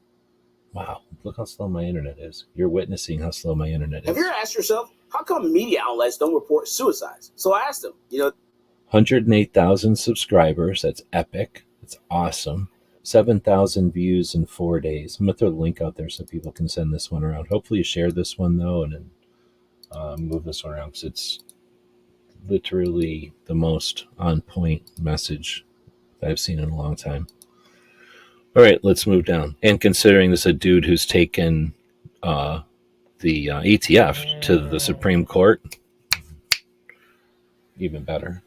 Wow, look how slow my internet is. You're witnessing how slow my internet is. Have you ever asked yourself, how come media outlets don't report suicides? So I asked them, 108,000 subscribers. That's epic. That's awesome. 7,000 views in 4 days. I'm going to throw the link out there so people can send this one around. Hopefully you share this one, though, and then move this one around, because it's literally the most on-point message that I've seen in a long time. All right, let's move down. And considering this a dude who's taken the ETF to the Supreme Court, even better.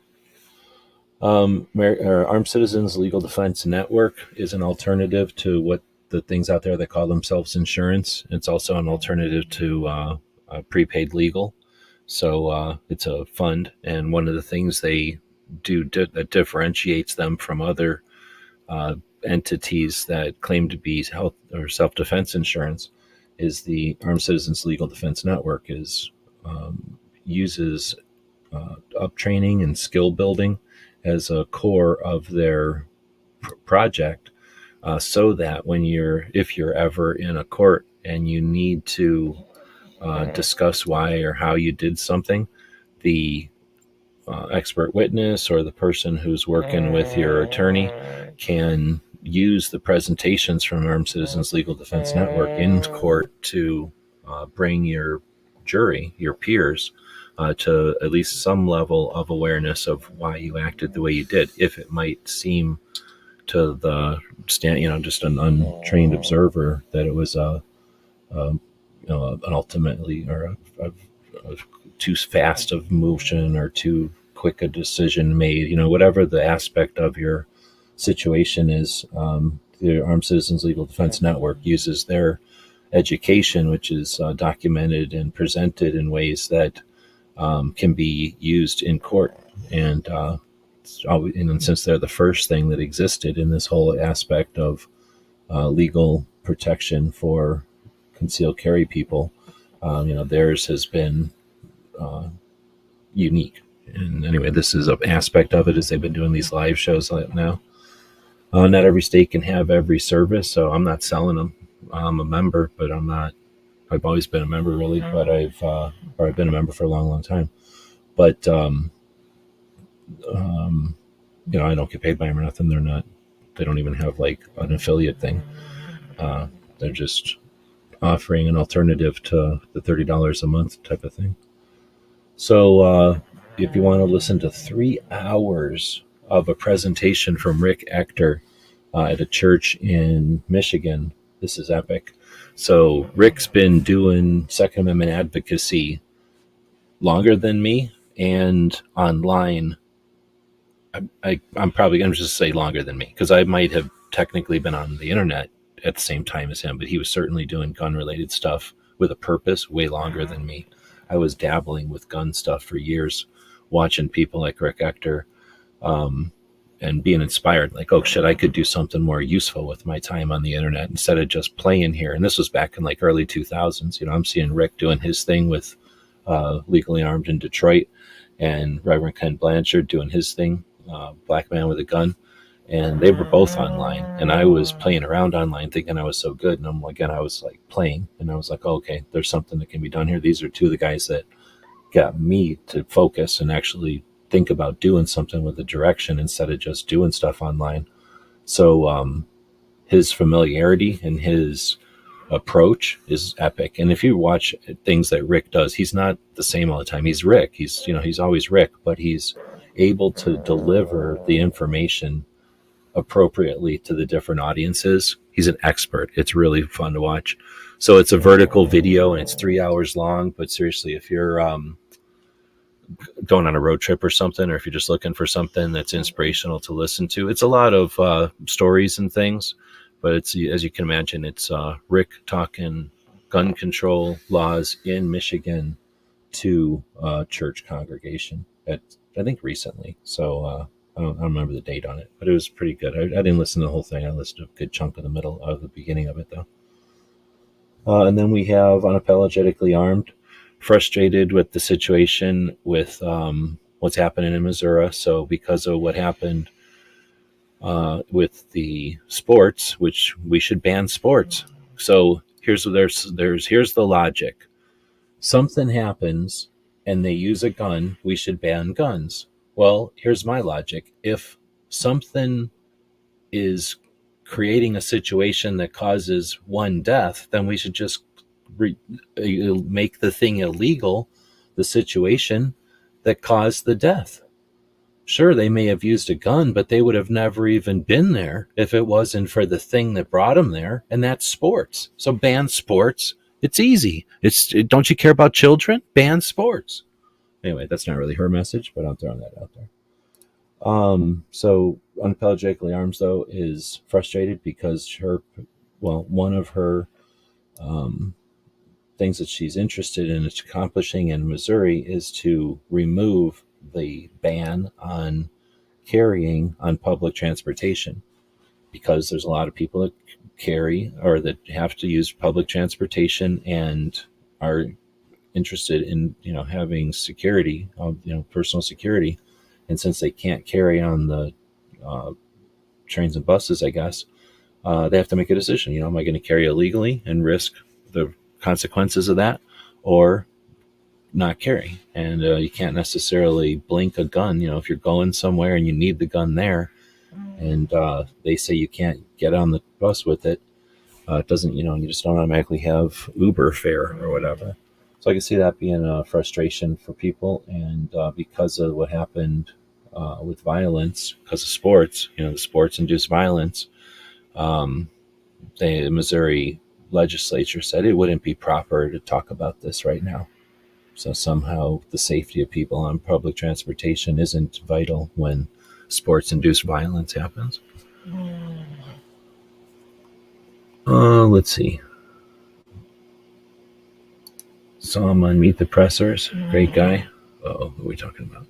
Armed Citizens Legal Defense Network is an alternative to what the things out there that call themselves insurance. It's also an alternative to prepaid legal. So it's a fund, and one of the things they do that differentiates them from other entities that claim to be health or self-defense insurance is the Armed Citizens Legal Defense Network uses up training and skill building as a core of their project, so that if you're ever in a court and you need to discuss why or how you did something, the expert witness or the person who's working with your attorney can use the presentations from Armed Citizens Legal Defense Network in court to bring your jury, your peers, to at least some level of awareness of why you acted the way you did, if it might seem to the just an untrained observer that it was an ultimately or a too fast of motion or too quick a decision made. Whatever the aspect of your situation is, the Armed Citizens Legal Defense Network uses their education, which is documented and presented in ways that can be used in court. And since they're the first thing that existed in this whole aspect of legal protection for concealed carry people, theirs has been unique. And anyway, this is an aspect of it, is they've been doing these live shows now. Not every state can have every service, so I'm not selling them. I'm a member, but I'm not. I've always been a member, really, but I've been a member for a long, long time. But I don't get paid by them or nothing. They don't even have like an affiliate thing. They're just offering an alternative to the $30 a month type of thing. So if you want to listen to 3 hours of a presentation from Rick Ector at a church in Michigan, this is epic. So Rick's been doing Second Amendment advocacy longer than me, and online, I'm probably going to just say longer than me, because I might have technically been on the internet at the same time as him, but he was certainly doing gun-related stuff with a purpose way longer than me. I was dabbling with gun stuff for years, watching people like Rick Ector, and being inspired, like, oh shit, I could do something more useful with my time on the internet instead of just playing here. And this was back in like early 2000s. I'm seeing Rick doing his thing with Legally Armed in Detroit, and Reverend Ken Blanchard doing his thing, Black Man with a Gun. And they were both online, and I was playing around online thinking I was so good. And I was like playing, and I was like, oh, okay, there's something that can be done here. These are two of the guys that got me to focus and actually think about doing something with the direction instead of just doing stuff online. So his familiarity and his approach is epic. And if you watch things that Rick does, he's not the same all the time. He's Rick. He's always Rick, but he's able to deliver the information appropriately to the different audiences. He's an expert. It's really fun to watch. So it's a vertical video, and it's 3 hours long. But seriously, if you're going on a road trip or something, or if you're just looking for something that's inspirational to listen to, it's a lot of stories and things. But it's, as you can imagine, it's Rick talking gun control laws in Michigan to a church congregation I think recently. So I don't remember the date on it, but it was pretty good. I didn't listen to the whole thing. I listened to a good chunk of the beginning of it, though. And then we have Unapologetically Armed, frustrated with the situation with what's happening in Missouri. So because of what happened with the sports, which we should ban sports. So here's the logic. Something happens and they use a gun, we should ban guns. Well, here's my logic. If something is creating a situation that causes one death, then we should just make the thing illegal, the situation that caused the death. Sure, they may have used a gun, but they would have never even been there if it wasn't for the thing that brought them there, and that's sports. So ban sports. It's easy. Don't you care about children? Ban sports. Anyway, that's not really her message, but I'm throwing that out there. So Unapologetically Arms, though, is frustrated because one of her things that she's interested in accomplishing in Missouri is to remove the ban on carrying on public transportation, because there's a lot of people that carry or that have to use public transportation and are interested in, having security, personal security. And since they can't carry on the trains and buses, I guess, they have to make a decision. Am I going to carry illegally and risk the consequences of that, or not carry? And you can't necessarily blink a gun. If you're going somewhere and you need the gun there, and they say you can't get on the bus with it, it doesn't, you just don't automatically have Uber fare or whatever. So I can see that being a frustration for people. And because of what happened with violence, because of sports, the sports-induced violence, the Missouri legislature said it wouldn't be proper to talk about this right now. So somehow the safety of people on public transportation isn't vital when sports-induced violence happens. Let's see. Saw him on Meet the Pressers. Great guy. Oh, what are we talking about? Are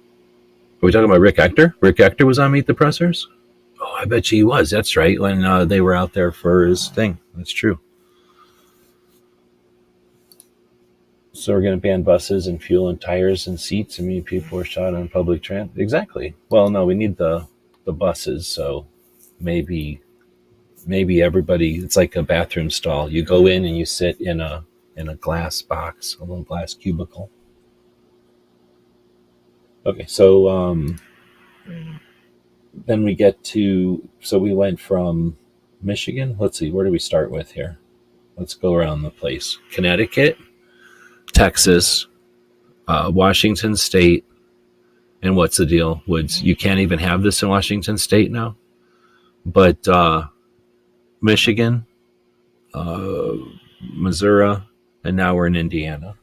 we talking about Rick Ector? Rick Ector was on Meet the Pressers? Oh, I bet you he was. That's right. When they were out there for his thing. That's true. So we're going to ban buses and fuel and tires and seats. People were shot on public transit. Exactly. Well, no, we need the buses. So maybe everybody, it's like a bathroom stall. You go in and you sit in a glass box, a little glass cubicle. Okay, so then we get to, so we went from Michigan. Let's see, where do we start with here? Let's go around the place. Connecticut, Texas, Washington State, and what's the deal, Woods? You can't even have this in Washington State now? But Michigan, Missouri, and now we're in Indiana.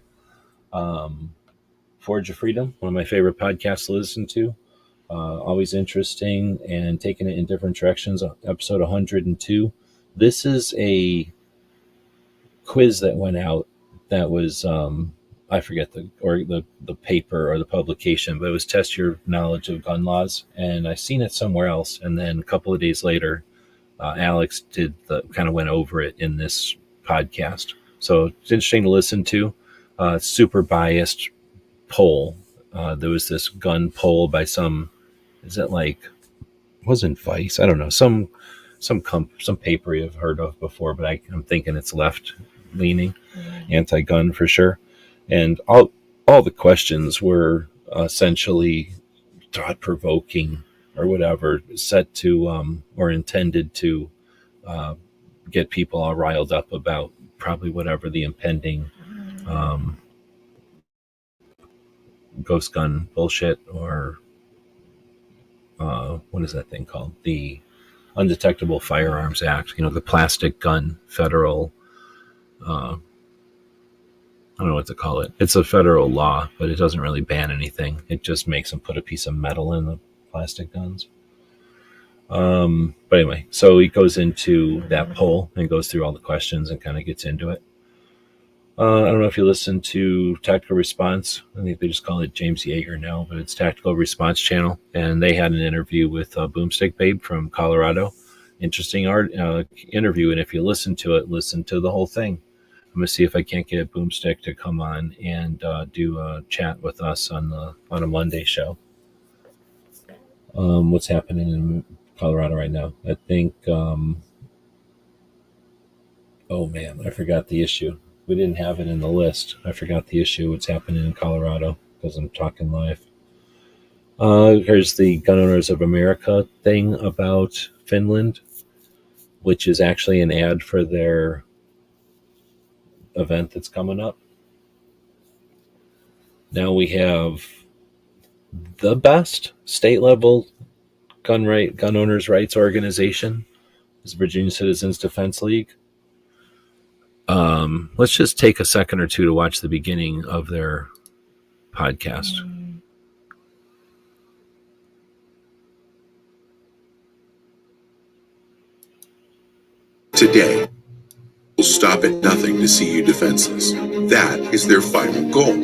Forge of Freedom, one of my favorite podcasts to listen to. Always interesting and taking it in different directions. Episode 102. This is a quiz that went out that was, I forget the paper or the publication, but it was test your knowledge of gun laws. And I seen it somewhere else. And then a couple of days later, Alex kind of went over it in this podcast. So it's interesting to listen to. Super biased poll. There was this gun poll by some, is it like, wasn't Vice? I don't know. Some paper you've heard of before, but I'm thinking it's left leaning, anti-gun for sure. And all the questions were essentially thought provoking or whatever, set to or intended to get people all riled up about probably whatever the impending ghost gun bullshit, or what is that thing called? The Undetectable Firearms Act, the plastic gun federal, I don't know what to call it. It's a federal law, but it doesn't really ban anything. It just makes them put a piece of metal in the plastic guns. But anyway, so he goes into that poll and goes through all the questions and kind of gets into it. I don't know if you listen to Tactical Response. I think they just call it James Yeager now, but it's Tactical Response Channel. And they had an interview with Boomstick Babe from Colorado. Interesting interview. And if you listen to it, listen to the whole thing. I'm going to see if I can't get Boomstick to come on and do a chat with us on a Monday show. What's happening in Colorado right now? I think, oh man, I forgot the issue. We didn't have it in the list. I forgot the issue, what's happening in Colorado, because I'm talking live. Here's the Gun Owners of America thing about Finland, which is actually an ad for their event that's coming up. Now we have the best state-level gun owners' rights organization is Virginia Citizens Defense League. Let's just take a second or two to watch the beginning of their podcast. Today, stop at nothing to see you defenseless. That is their final goal.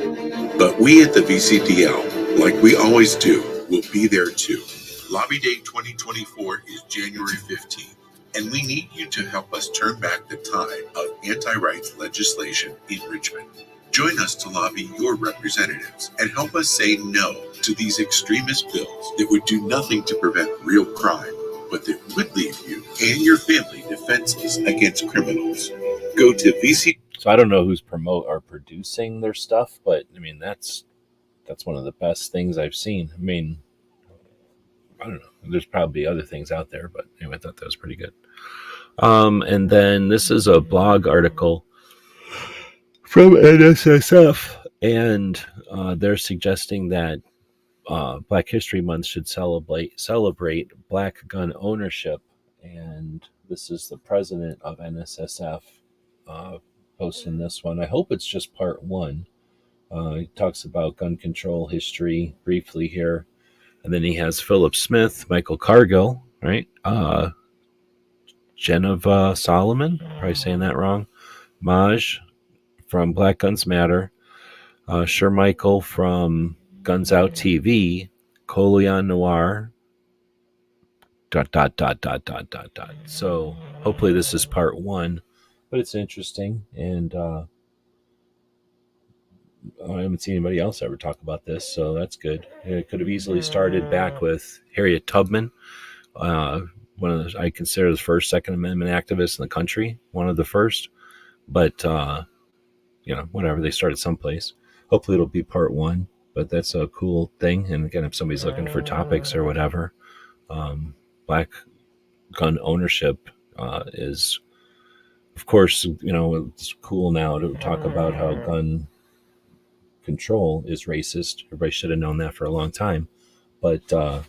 But we at the VCDL, like we always do, will be there too. Lobby Day 2024 is January 15th, and we need you to help us turn back the tide of anti-rights legislation in Richmond. Join us to lobby your representatives and help us say no to these extremist bills that would do nothing to prevent real crime, but that would leave you and your family defenseless against criminals. Go to VC. So I don't know who's producing their stuff, but I mean that's one of the best things I've seen. I mean, I don't know. There's probably other things out there, but anyway, I thought that was pretty good. And then this is a blog article from NSSF, and they're suggesting that Black History Month should celebrate Black gun ownership. And this is the president of NSSF posting this one. I hope it's just part one. He talks about gun control history briefly here. And then he has Philip Smith, Michael Cargill, right? Geneva Solomon, probably saying that wrong. Maj from Black Guns Matter. Michael from Guns Out TV. Colion Noir. ... So hopefully this is part one, but it's interesting. And I haven't seen anybody else ever talk about this, so that's good. It could have easily started back with Harriet Tubman, one of I consider the first Second Amendment activists in the country, one of the first. But whatever, they started someplace. Hopefully it'll be part one, but that's a cool thing. And again, if somebody's looking for topics or whatever, Black gun ownership is, of course, it's cool now to talk about how gun control is racist. Everybody should have known that for a long time. But who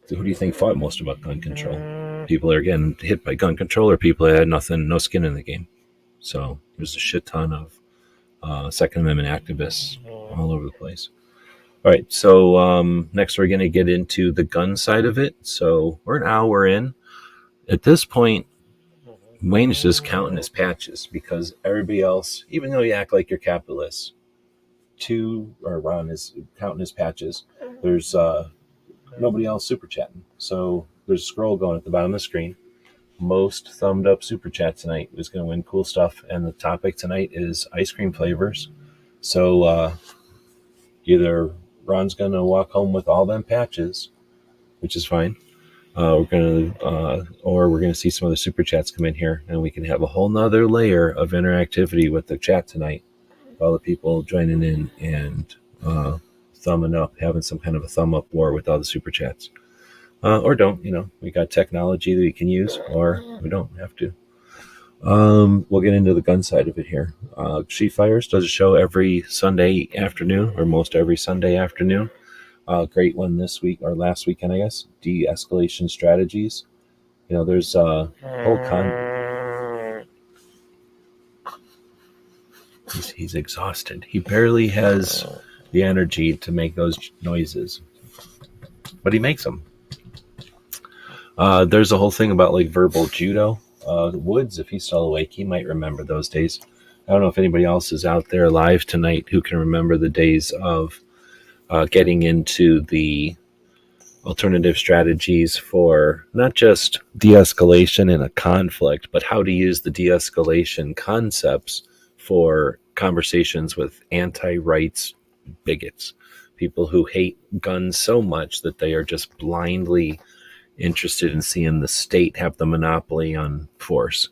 do you think fought most about gun control? People that are getting hit by gun control, or people that had no skin in the game? So there's a shit ton of Second Amendment activists all over the place. All right, so next we're going to get into the gun side of it. So we're an hour in. At this point, Wayne is just counting his patches, because everybody else, even though you act like you're capitalists, Ron is counting his patches. There's nobody else super chatting. So there's a scroll going at the bottom of the screen. Most thumbed up super chat tonight is going to win cool stuff. And the topic tonight is ice cream flavors. So either Ron's going to walk home with all them patches, which is fine. We're gonna see some other super chats come in here, and we can have a whole nother layer of interactivity with the chat tonight. All the people joining in and thumbing up, having some kind of a thumb up war with all the super chats, or don't. We got technology that we can use, or we don't have to. We'll get into the gun side of it here. She Fires does a show every Sunday afternoon, or most every Sunday afternoon. Great one this week, or last weekend, I guess. De-escalation strategies. There's a whole He's exhausted. He barely has the energy to make those noises, but he makes them. There's a whole thing about verbal judo. Woods, if he's still awake, he might remember those days. I don't know if anybody else is out there live tonight who can remember the days of getting into the alternative strategies for not just de-escalation in a conflict, but how to use the de-escalation concepts for conversations with anti-rights bigots, people who hate guns so much that they are just blindly interested in seeing the state have the monopoly on force.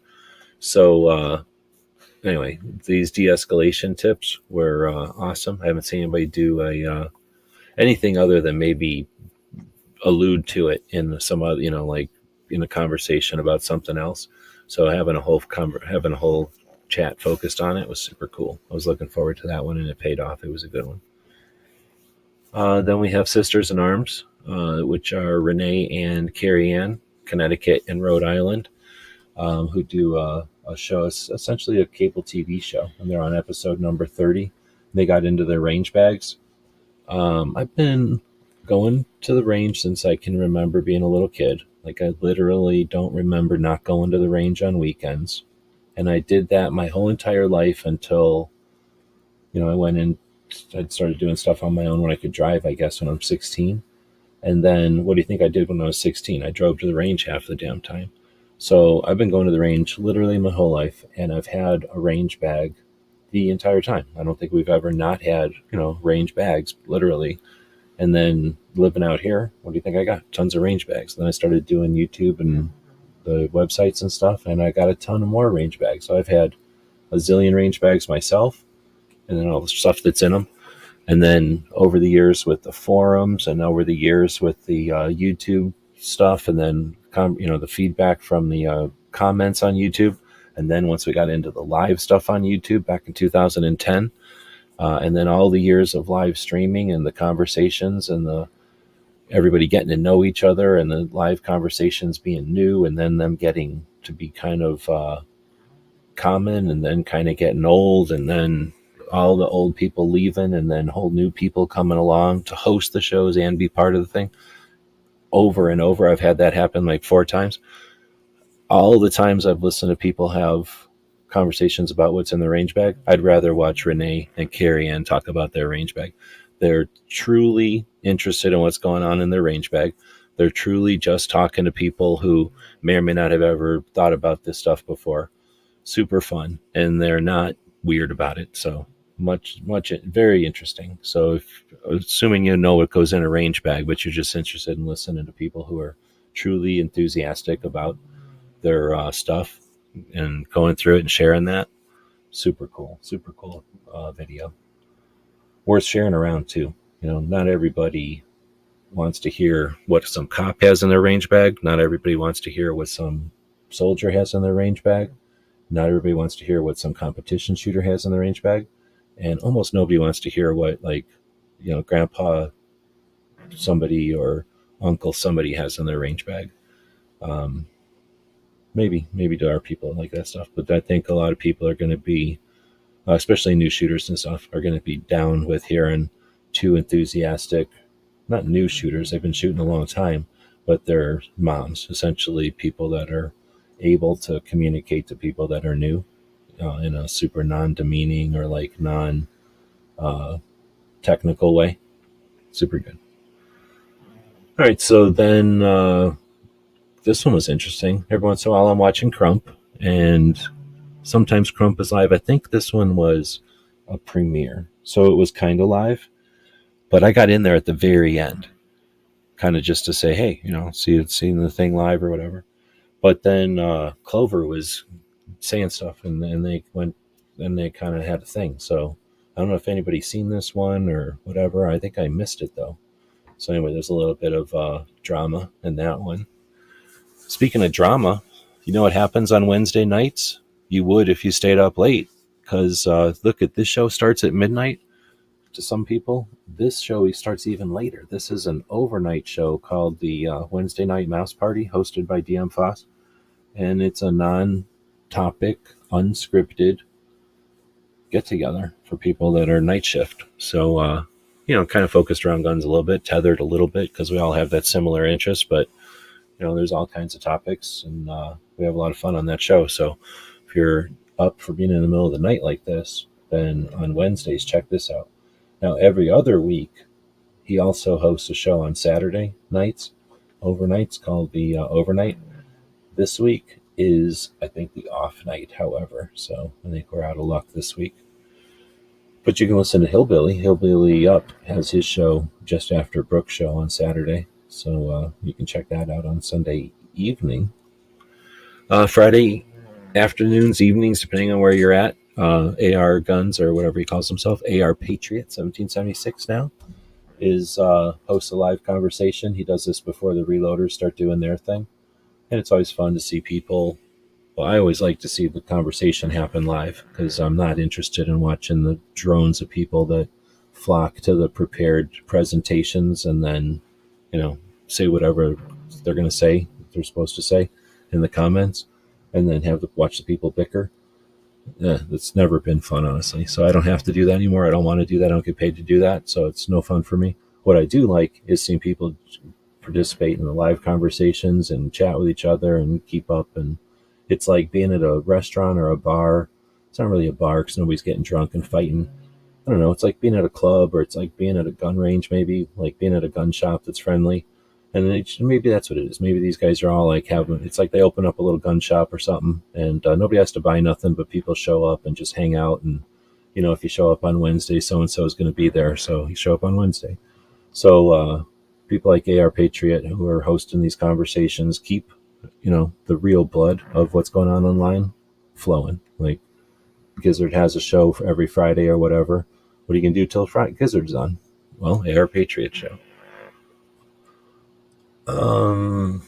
So anyway, these de-escalation tips were awesome. I haven't seen anybody do anything other than maybe allude to it in some other, in a conversation about something else. So having a whole chat focused on it was super cool. I was looking forward to that one, and it paid off. It was a good one. Then we have Sisters in Arms, which are Renee and Carrie Ann, Connecticut and Rhode Island, who do a show, essentially a cable TV show, and they're on episode number 30. They got into their range bags. I've been going to the range since I can remember being a little kid. Like, I literally don't remember not going to the range on weekends. And I did that my whole entire life until, I went in, I started doing stuff on my own when I could drive, I guess, when I'm 16. And then what do you think I did when I was 16? I drove to the range half the damn time. So I've been going to the range literally my whole life, and I've had a range bag the entire time. I don't think we've ever not had, range bags, literally. And then living out here, what do you think I got? Tons of range bags. Then I started doing YouTube and the websites and stuff, and I got a ton of more range bags. So I've had a zillion range bags myself, and then all the stuff that's in them. And then over the years with the forums, and over the years with the YouTube stuff, and then the feedback from the comments on YouTube, and then once we got into the live stuff on YouTube back in 2010, and then all the years of live streaming and the conversations and everybody getting to know each other, and the live conversations being new, and then them getting to be kind of common, and then kind of getting old, and then all the old people leaving, and then whole new people coming along to host the shows and be part of the thing. Over and over, I've had that happen like 4 times. All the times I've listened to people have conversations about what's in the range bag, I'd rather watch Renee and Carrie Ann talk about their range bag. They're truly interested in what's going on in their range bag. They're truly just talking to people who may or may not have ever thought about this stuff before. Super fun, and they're not weird about it. So much, very interesting. So assuming you know what goes in a range bag, but you're just interested in listening to people who are truly enthusiastic about their stuff and going through it and sharing that, super cool video. Worth sharing around too. Not everybody wants to hear what some cop has in their range bag. Not everybody wants to hear what some soldier has in their range bag. Not everybody wants to hear what some competition shooter has in their range bag. And almost nobody wants to hear what, grandpa somebody or uncle somebody has in their range bag. Maybe there are people like that stuff, but I think a lot of people are going to be, especially new shooters and stuff, are going to be down with hearing 2 enthusiastic, not new shooters, they've been shooting a long time, but they're moms, essentially people that are able to communicate to people that are new in a super non-demeaning or non-technical way. Super good. All right, so then this one was interesting. Every once in a while I'm watching Crump, and sometimes Crump is live. I think this one was a premiere, so it was kind of live, but I got in there at the very end, kind of just to say, hey, seeing the thing live or whatever. But then Clover was saying stuff, and they went, and they kind of had a thing. So I don't know if anybody's seen this one or whatever. I think I missed it though. So anyway, there's a little bit of drama in that one. Speaking of drama, you know what happens on Wednesday nights? You would if you stayed up late, because look, at this show starts at midnight. To some people, this show starts even later. This is an overnight show called the Wednesday Night Mouse Party, hosted by DM Foss, and it's a non-topic, unscripted get-together for people that are night shift. So, kind of focused around guns a little bit, tethered a little bit, because we all have that similar interest, but there's all kinds of topics, and we have a lot of fun on that show. So if you're up for being in the middle of the night like this, then on Wednesdays, check this out. Now, every other week, he also hosts a show on Saturday nights, overnights, called the Overnight. This week is, I think, the off night, however, so I think we're out of luck this week. But you can listen to Hillbilly. Hillbilly Up has his show just after Brooke's show on Saturday, so you can check that out on Sunday evening. Friday afternoons, evenings, depending on where you're at. AR Guns, or whatever he calls himself, AR Patriot 1776 now, hosts a live conversation. He does this before the reloaders start doing their thing, and it's always fun to see people. Well, I always like to see the conversation happen live, because I'm not interested in watching the drones of people that flock to the prepared presentations and then, say whatever they're going to say, they're supposed to say in the comments, and then watch the people bicker. That's never been fun, honestly. So I don't have to do that anymore. I don't want to do that. I don't get paid to do that. So it's no fun for me. what I do like is seeing people participate in the live conversations and chat with each other and keep up. And it's like being at a restaurant or a bar. It's not really a bar because nobody's getting drunk and fighting. I don't know. It's like being at a club, or it's like being at a gun range, maybe like being at a gun shop that's friendly. And maybe that's what it is. Maybe these guys are all like having, it's like they open up a little gun shop or something, and nobody has to buy nothing, but people show up and just hang out. And, you know, if you show up on Wednesday, so-and-so is going to be there. So you show up on Wednesday. So people like AR Patriot who are hosting these conversations keep, you know, the real blood of what's going on online flowing. Like Gizzard has a show for every Friday or whatever. What are you going to do till Friday? Gizzard's on. Well, AR Patriot show. And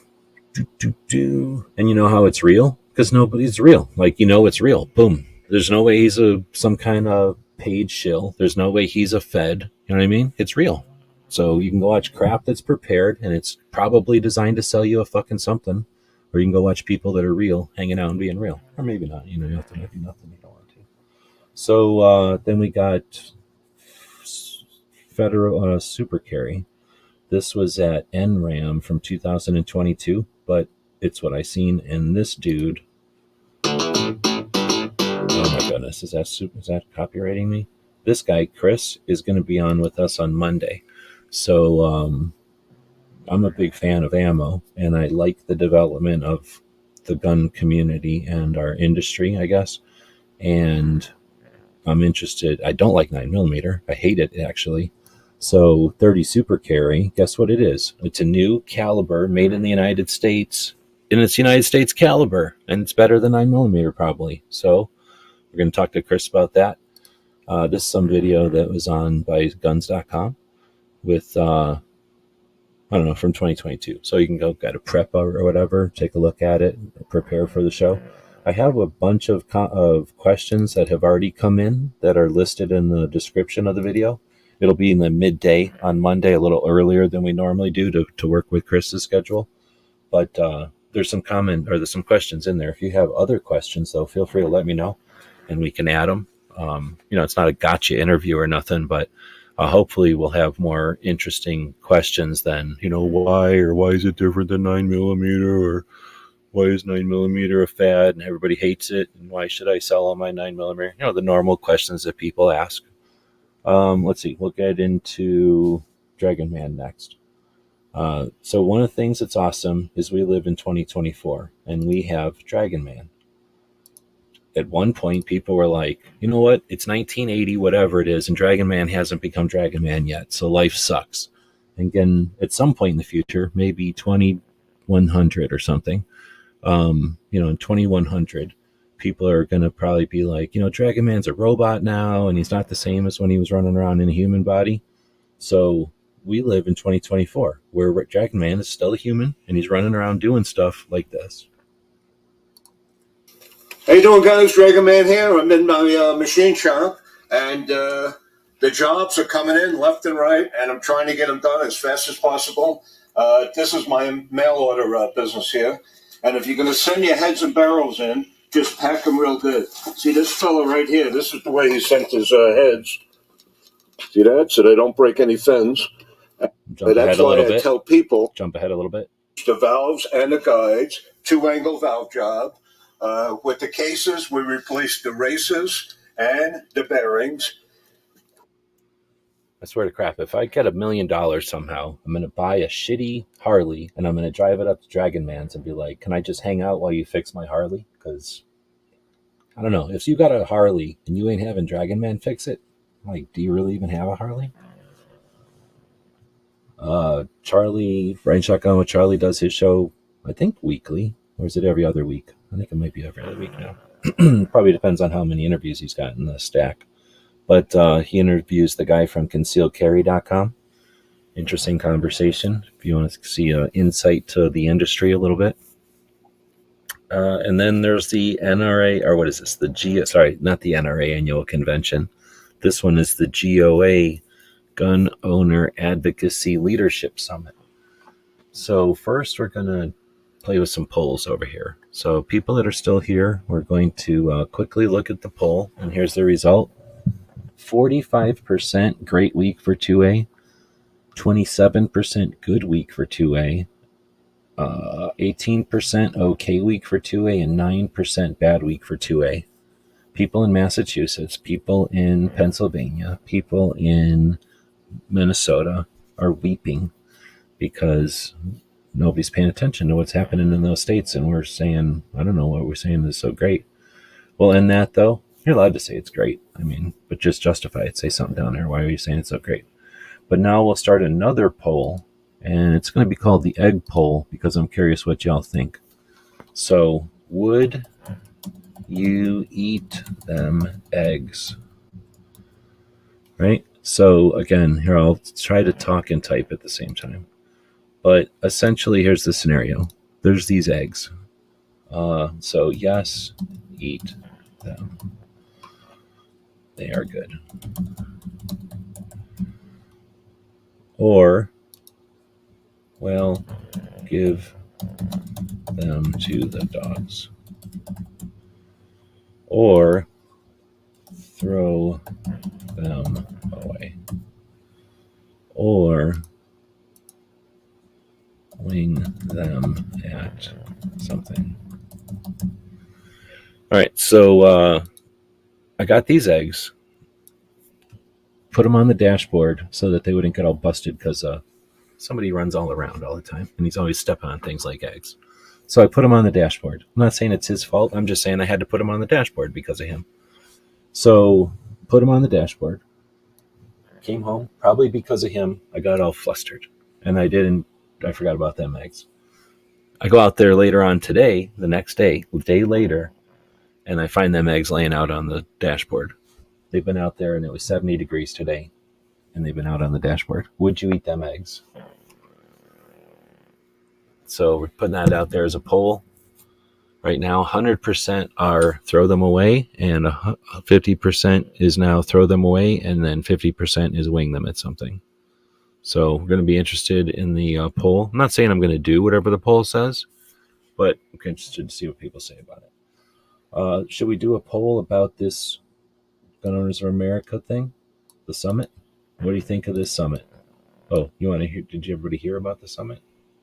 you know how it's real? Because nobody's real. Like, you know, it's real. Boom. There's no way he's some kind of paid shill. There's no way he's a fed. You know what I mean? It's real. So you can go watch crap that's prepared, and it's probably designed to sell you a fucking something. Or you can go watch people that are real, hanging out and being real. Or maybe not. You know, you have to maybe nothing you don't want to. So then we got federal super carry. This was at NRAM from 2022, but it's what I seen. And this dude, oh my goodness, is that copywriting me? This guy, Chris, is going to be on with us on Monday. So I'm a big fan of ammo, and I like the development of the gun community and our industry, I guess. And I'm interested. I don't like 9mm. I hate it, actually. So 30 Super Carry, guess what it is? It's a new caliber made in the United States, and it's United States caliber, and it's better than 9mm probably. So we're going to talk to Chris about that. This is some video that was on by guns.com with, I don't know, from 2022. So you can go get a prep or whatever, take a look at it, prepare for the show. I have a bunch of questions that have already come in that are listed in the description of the video. It'll be in the midday on Monday, a little earlier than we normally do to work with Chris's schedule. But there's some questions in there. If you have other questions, though, feel free to let me know, and we can add them. You know, it's not a gotcha interview or nothing, but hopefully we'll have more interesting questions than, you know, why is it different than 9mm, or why is 9mm a fad and everybody hates it, and why should I sell all my 9mm? You know, the normal questions that people ask. Let's see, we'll get into Dragon Man next. So one of the things that's awesome is we live in 2024 and we have Dragon Man. At one point, people were like, you know what? It's 1980, whatever it is, and Dragon Man hasn't become Dragon Man yet, so life sucks. And again, at some point in the future, maybe 2100 or something, you know, in 2100, people are going to probably be like, you know, Dragon Man's a robot now, and he's not the same as when he was running around in a human body. So we live in 2024, where Dragon Man is still a human, and he's running around doing stuff like this. How you doing, guys? Dragon Man here. I'm in my machine shop, and the jobs are coming in left and right, and I'm trying to get them done as fast as possible. This is my mail order business here, and if you're going to send your heads and barrels in, just pack them real good. See this fella right here? This is the way he sent his heads. See that? So they don't break any fins. Jump ahead a little bit. Tell people. Jump ahead a little bit. The valves and the guides, 2-angle valve job. With the cases, we replaced the races and the bearings. I swear to crap, if I get $1 million somehow, I'm going to buy a shitty Harley, and I'm going to drive it up to Dragon Man's and be like, can I just hang out while you fix my Harley? Because, I don't know, if you got a Harley and you ain't having Dragon Man fix it, like, do you really even have a Harley? Charlie, Brain Shotgun with Charlie does his show, I think, weekly. Or is it every other week? I think it might be every other week now. Probably depends on how many interviews he's got in the stack. But he interviews the guy from concealedcarry.com. Interesting conversation if you want to see an insight to the industry a little bit. And then there's the NRA, or what is this? Not the NRA annual convention. This one is the GOA Gun Owner Advocacy Leadership Summit. So first we're going to play with some polls over here. So people that are still here, we're going to quickly look at the poll, and here's the result. 45% great week for 2A, 27% good week for 2A, 18% okay week for 2A, and 9% bad week for 2A. People in Massachusetts, people in Pennsylvania, people in Minnesota are weeping because nobody's paying attention to what's happening in those states, and we're saying, I don't know what we're saying is so great. Well, in that, though, you're allowed to say it's great. I mean, but just justify it. Say something down there. Why are you saying it's so great? But now we'll start another poll, and it's going to be called the egg poll because I'm curious what y'all think. So, would you eat them eggs? Right? So, again, here I'll try to talk and type at the same time. But essentially, here's the scenario. There's these eggs. So, yes, eat them. They are good. Or, well, give them to the dogs. Or, throw them away. Or, wing them at something. All right, so I got these eggs, put them on the dashboard so that they wouldn't get all busted because somebody runs all around all the time, and he's always stepping on things like eggs. So I put them on the dashboard. I'm not saying it's his fault. I'm just saying I had to put them on the dashboard because of him. So put them on the dashboard. Came home, probably because of him. I got all flustered, and I forgot about them eggs. I go out there later on today, the next day, a day later, and I find them eggs laying out on the dashboard. They've been out there, and it was 70 degrees today, and they've been out on the dashboard. Would you eat them eggs? So we're putting that out there as a poll. Right now, 100% are throw them away, and 50% is now throw them away, and then 50% is wing them at something. So we're going to be interested in the poll. I'm not saying I'm going to do whatever the poll says, but I'm interested to see what people say about it. Should we do a poll about this Gun Owners of America thing? The summit? What do you think of this summit? Oh, you want to hear? Did you everybody hear about the summit?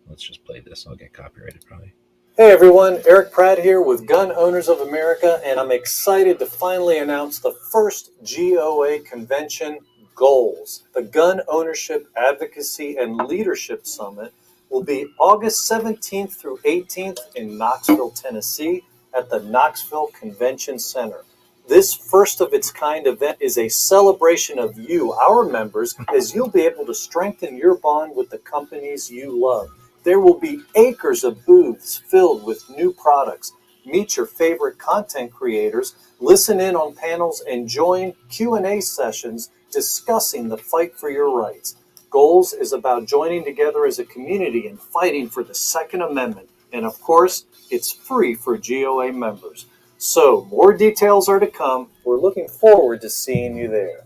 Let's just play this. I'll get copyrighted probably. Hey everyone, Eric Pratt here with Gun Owners of America, and I'm excited to finally announce the first GOA convention goals. The Gun Ownership Advocacy and Leadership Summit will be August 17th through 18th in Knoxville, Tennessee at the Knoxville Convention Center. This first of its kind event is a celebration of you, our members, as you'll be able to strengthen your bond with the companies you love. There will be acres of booths filled with new products. Meet your favorite content creators, listen in on panels, and join Q&A sessions discussing the fight for your rights. Goals is about joining together as a community and fighting for the Second Amendment. And of course, it's free for GOA members. So more details are to come. We're looking forward to seeing you there.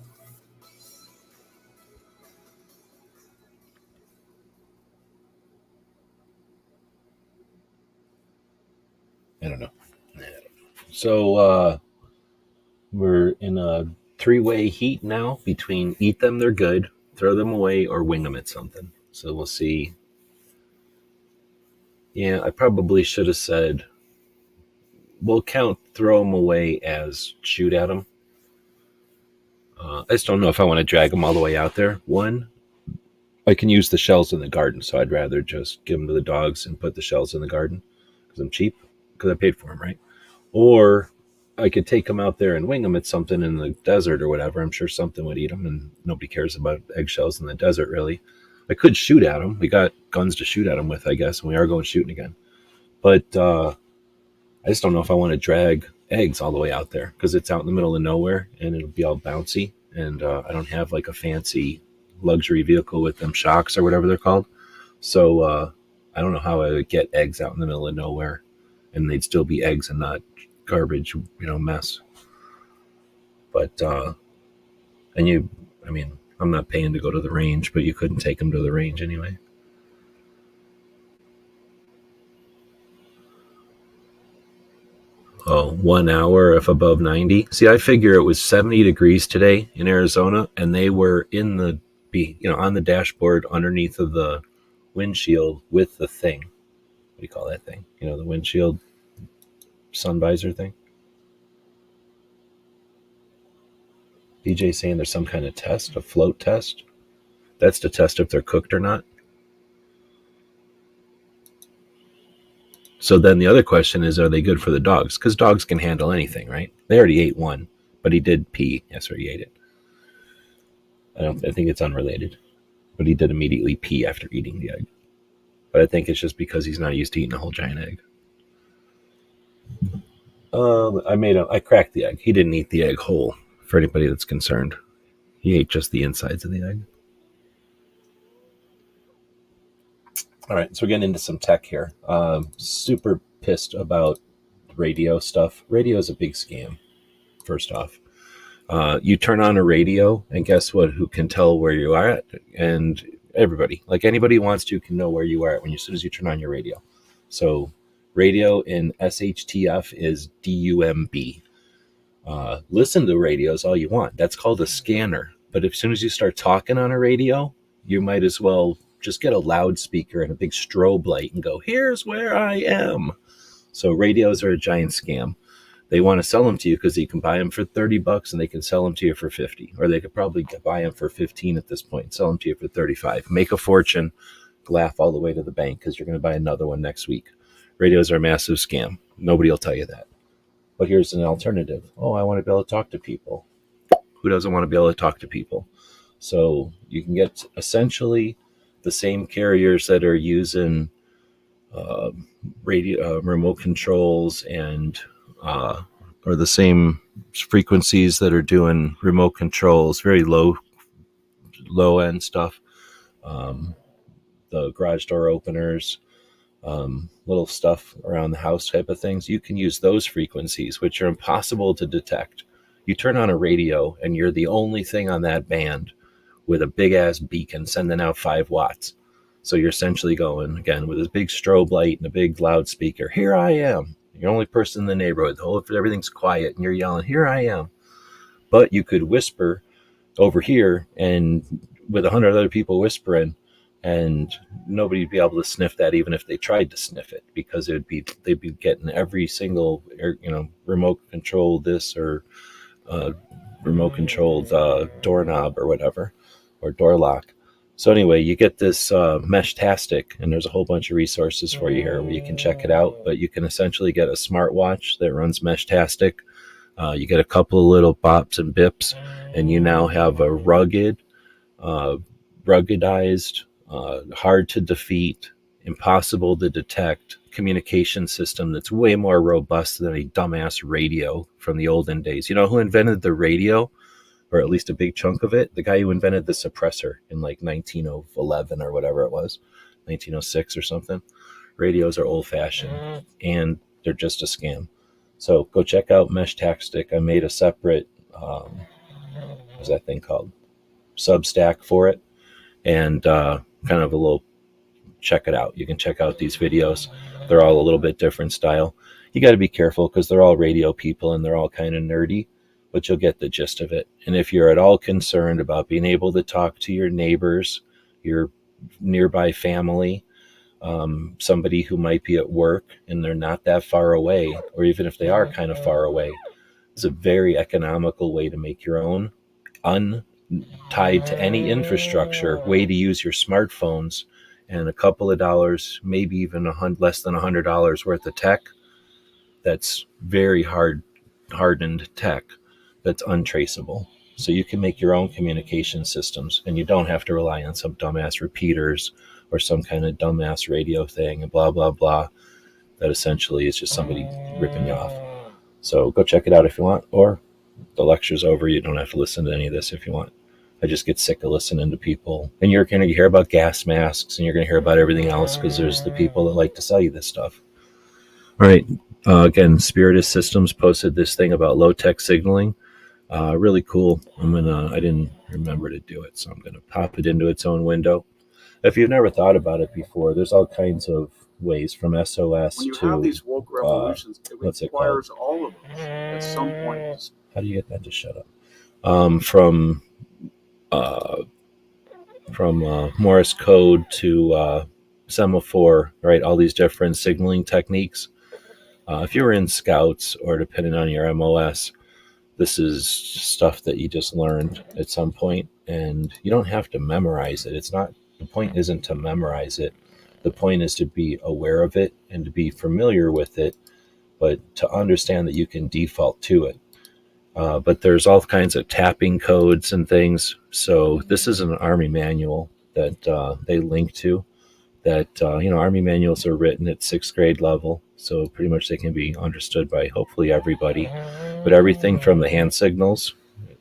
I don't know. So we're in a three-way heat now between eat them, they're good, throw them away, or wing them at something. So we'll see. Yeah, I probably should have said we'll count throw them away as shoot at them. I just don't know if I want to drag them all the way out there. One, I can use the shells in the garden, so I'd rather just give them to the dogs and put the shells in the garden because I'm cheap, because I paid for them, right? Or I could take them out there and wing them at something in the desert or whatever. I'm sure something would eat them, and nobody cares about eggshells in the desert, really. I could shoot at them. We got guns to shoot at them with, I guess, and we are going shooting again. But I just don't know if I want to drag eggs all the way out there because it's out in the middle of nowhere and it'll be all bouncy. And I don't have like a fancy luxury vehicle with them shocks or whatever they're called. So I don't know how I would get eggs out in the middle of nowhere and they'd still be eggs and not garbage, mess. But, I'm not paying to go to the range, but you couldn't take them to the range anyway. Oh, 1 hour if above 90. See, I figure it was 70 degrees today in Arizona, and they were in the be, on the dashboard underneath of the windshield with the thing. What do you call that thing? The windshield sun visor thing. DJ saying there's some kind of test, a float test. That's to test if they're cooked or not. So then the other question is, are they good for the dogs? Because dogs can handle anything, right? They already ate one, but he did pee. Yes, sir, he ate it. I think it's unrelated, but he did immediately pee after eating the egg. But I think it's just because he's not used to eating a whole giant egg. I cracked the egg. He didn't eat the egg whole, for anybody that's concerned. He ate just the insides of the egg. All right, so we're getting into some tech here. Super pissed about radio stuff. Radio is a big scam, first off. You turn on a radio, and guess what? Who can tell where you are at? And everybody, like anybody who wants to, can know where you are at as soon as you turn on your radio. So radio in SHTF is DUMB. Listen to radios all you want. That's called a scanner. But as soon as you start talking on a radio, you might as well just get a loudspeaker and a big strobe light and go, here's where I am. So radios are a giant scam. They want to sell them to you because you can buy them for $30 and they can sell them to you for $50. Or they could probably buy them for $15 at this point, sell them to you for $35. Make a fortune, laugh all the way to the bank because you're going to buy another one next week. Radios are a massive scam. Nobody will tell you that. But here's an alternative. Oh, I want to be able to talk to people. Who doesn't want to be able to talk to people? So you can get essentially the same carriers that are using radio remote controls and or the same frequencies that are doing remote controls, very low end stuff. The garage door openers, little stuff around the house type of things. You can use those frequencies, which are impossible to detect. You turn on a radio and you're the only thing on that band with a big ass beacon sending out 5 watts. So you're essentially going, again, with a big strobe light and a big loudspeaker. Here I am. You're the only person in the neighborhood. Everything's quiet and you're yelling, here I am. But you could whisper over here and with 100 other people whispering, and nobody'd be able to sniff that even if they tried to sniff it, because they'd be getting every single, remote control this or remote controlled doorknob or whatever, or door lock. So anyway, you get this Meshtastic, and there's a whole bunch of resources for you here where you can check it out. But you can essentially get a smartwatch that runs Meshtastic. You get a couple of little bops and bips, and you now have a ruggedized, hard to defeat, impossible to detect communication system that's way more robust than a dumbass radio from the olden days. You know who invented the radio? Or at least a big chunk of it? The guy who invented the suppressor in like 1911 or whatever it was, 1906 or something. Radios are old-fashioned, and they're just a scam. So go check out Meshtastic. I made a separate, what's that thing called? Substack for it. And kind of a little, check it out. You can check out these videos. They're all a little bit different style. You got to be careful because they're all radio people and they're all kind of nerdy, but you'll get the gist of it. And if you're at all concerned about being able to talk to your neighbors, your nearby family, somebody who might be at work and they're not that far away, or even if they are kind of far away, it's a very economical way to make your own, untied to any infrastructure, way to use your smartphones, and a couple of dollars, maybe even less than $100 worth of tech. That's very hardened tech that's untraceable. So you can make your own communication systems, and you don't have to rely on some dumbass repeaters or some kind of dumbass radio thing and blah, blah, blah. That essentially is just somebody ripping you off. So go check it out if you want, or the lecture's over. You don't have to listen to any of this if you want. I just get sick of listening to people. And you're going to hear about gas masks, and you're going to hear about everything else because there's the people that like to sell you this stuff. All right. Again, Spiritus Systems posted this thing about low-tech signaling. Really cool. I didn't remember to do it, so I'm going to pop it into its own window. If you've never thought about it before, there's all kinds of ways from SOS when you to... have these woke revolutions, it what's it requires all of us at some point. How do you get that to shut up? From Morse code to semaphore, right? All these different signaling techniques. If you were in Scouts or depending on your MOS, this is stuff that you just learned at some point, and you don't have to memorize it. The point isn't to memorize it. The point is to be aware of it and to be familiar with it, but to understand that you can default to it. But there's all kinds of tapping codes and things. So this is an Army manual that they link to. That Army manuals are written at 6th grade level, so pretty much they can be understood by hopefully everybody. But everything from the hand signals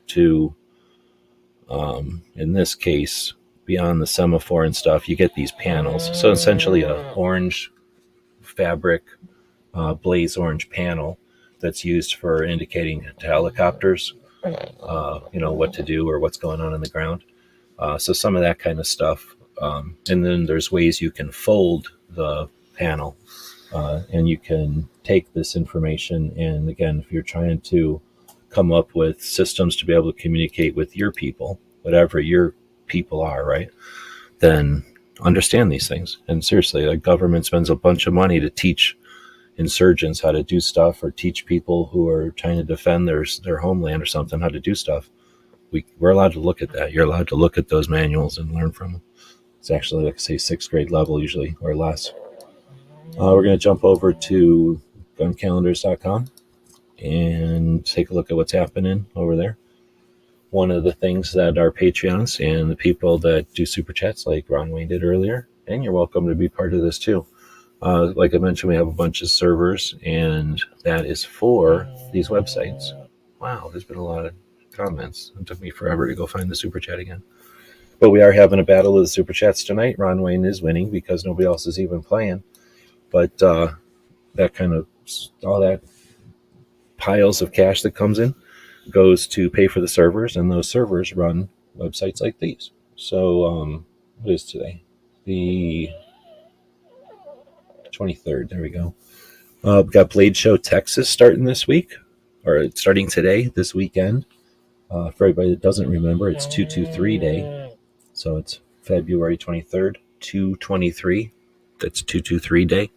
to, in this case, beyond the semaphore and stuff, you get these panels. So essentially a orange fabric, blaze orange panel that's used for indicating to helicopters, what to do or what's going on in the ground. So some of that kind of stuff. And then there's ways you can fold the panel, and you can take this information. And again, if you're trying to come up with systems to be able to communicate with your people, whatever your people are, right, then understand these things. And seriously, the government spends a bunch of money to teach insurgents how to do stuff, or teach people who are trying to defend their homeland or something how to do stuff. We're allowed to look at that. You're allowed to look at those manuals and learn from them. It's actually, like I say, 6th grade level usually, or less. We're going to jump over to guncalendars.com and take a look at what's happening over there. One of the things that our Patreons and the people that do Super Chats, like Ron Wayne did earlier, and you're welcome to be part of this too. Like I mentioned, we have a bunch of servers, and that is for these websites. Wow, there's been a lot of comments. It took me forever to go find the Super Chat again. But we are having a battle of the Super Chats tonight. Ron Wayne is winning because nobody else is even playing. But that kind of, all that piles of cash that comes in goes to pay for the servers, and those servers run websites like these. So what is today? The 23rd. There we go. We've got Blade Show Texas starting this week, or starting today, this weekend. For everybody that doesn't remember, it's 223 Day. So it's February 23rd, 223. That's 223 Day.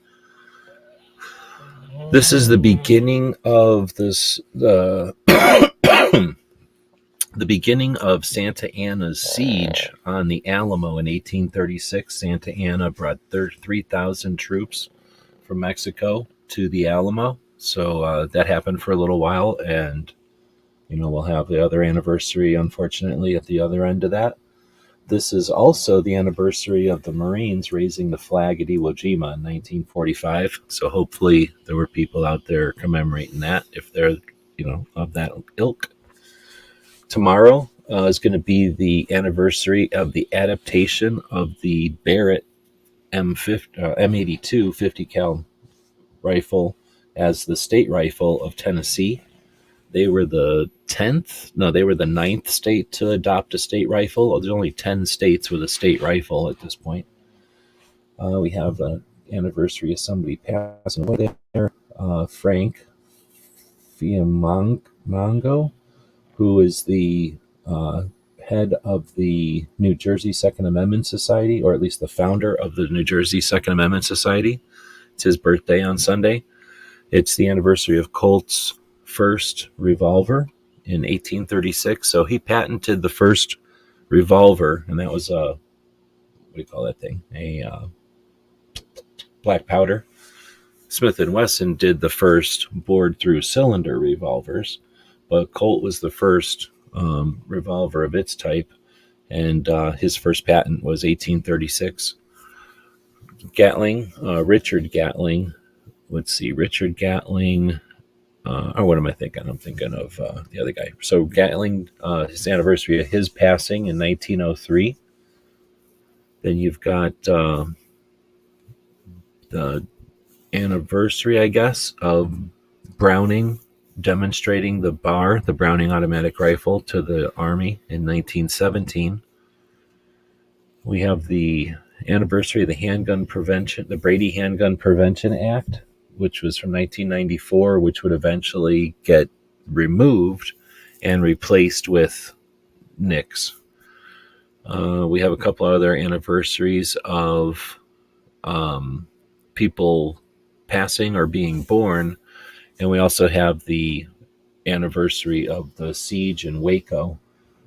This is the beginning of the beginning of Santa Anna's siege on the Alamo in 1836. Santa Anna brought 3,000 troops from Mexico to the Alamo. So that happened for a little while, and we'll have the other anniversary, unfortunately, at the other end of that. This is also the anniversary of the Marines raising the flag at Iwo Jima in 1945. So hopefully there were people out there commemorating that, if they're, of that ilk. Tomorrow is going to be the anniversary of the adaptation of the Barrett M82 50 cal rifle as the state rifle of Tennessee. They were the 9th state to adopt a state rifle. There's only 10 states with a state rifle at this point. We have an anniversary of somebody passing away there. Frank Fiamongo, who is the head of the New Jersey Second Amendment Society, or at least the founder of the New Jersey Second Amendment Society. It's his birthday on Sunday. It's the anniversary of Colt's first revolver in 1836. So he patented the first revolver, and that was what do you call that thing? A black powder. Smith & Wesson did the first bored-through cylinder revolvers, but Colt was the first revolver of its type, and his first patent was 1836. Gatling, Richard Gatling. Let's see, Richard Gatling. What am I thinking? I'm thinking of the other guy. So Gatling, his anniversary of his passing in 1903. Then you've got the anniversary, I guess, of Browning demonstrating the Browning automatic rifle to the Army in 1917. We have the anniversary of the Brady Handgun Prevention Act, which was from 1994, which would eventually get removed and replaced with NICS. We have a couple other anniversaries of people passing or being born. And we also have the anniversary of the siege in Waco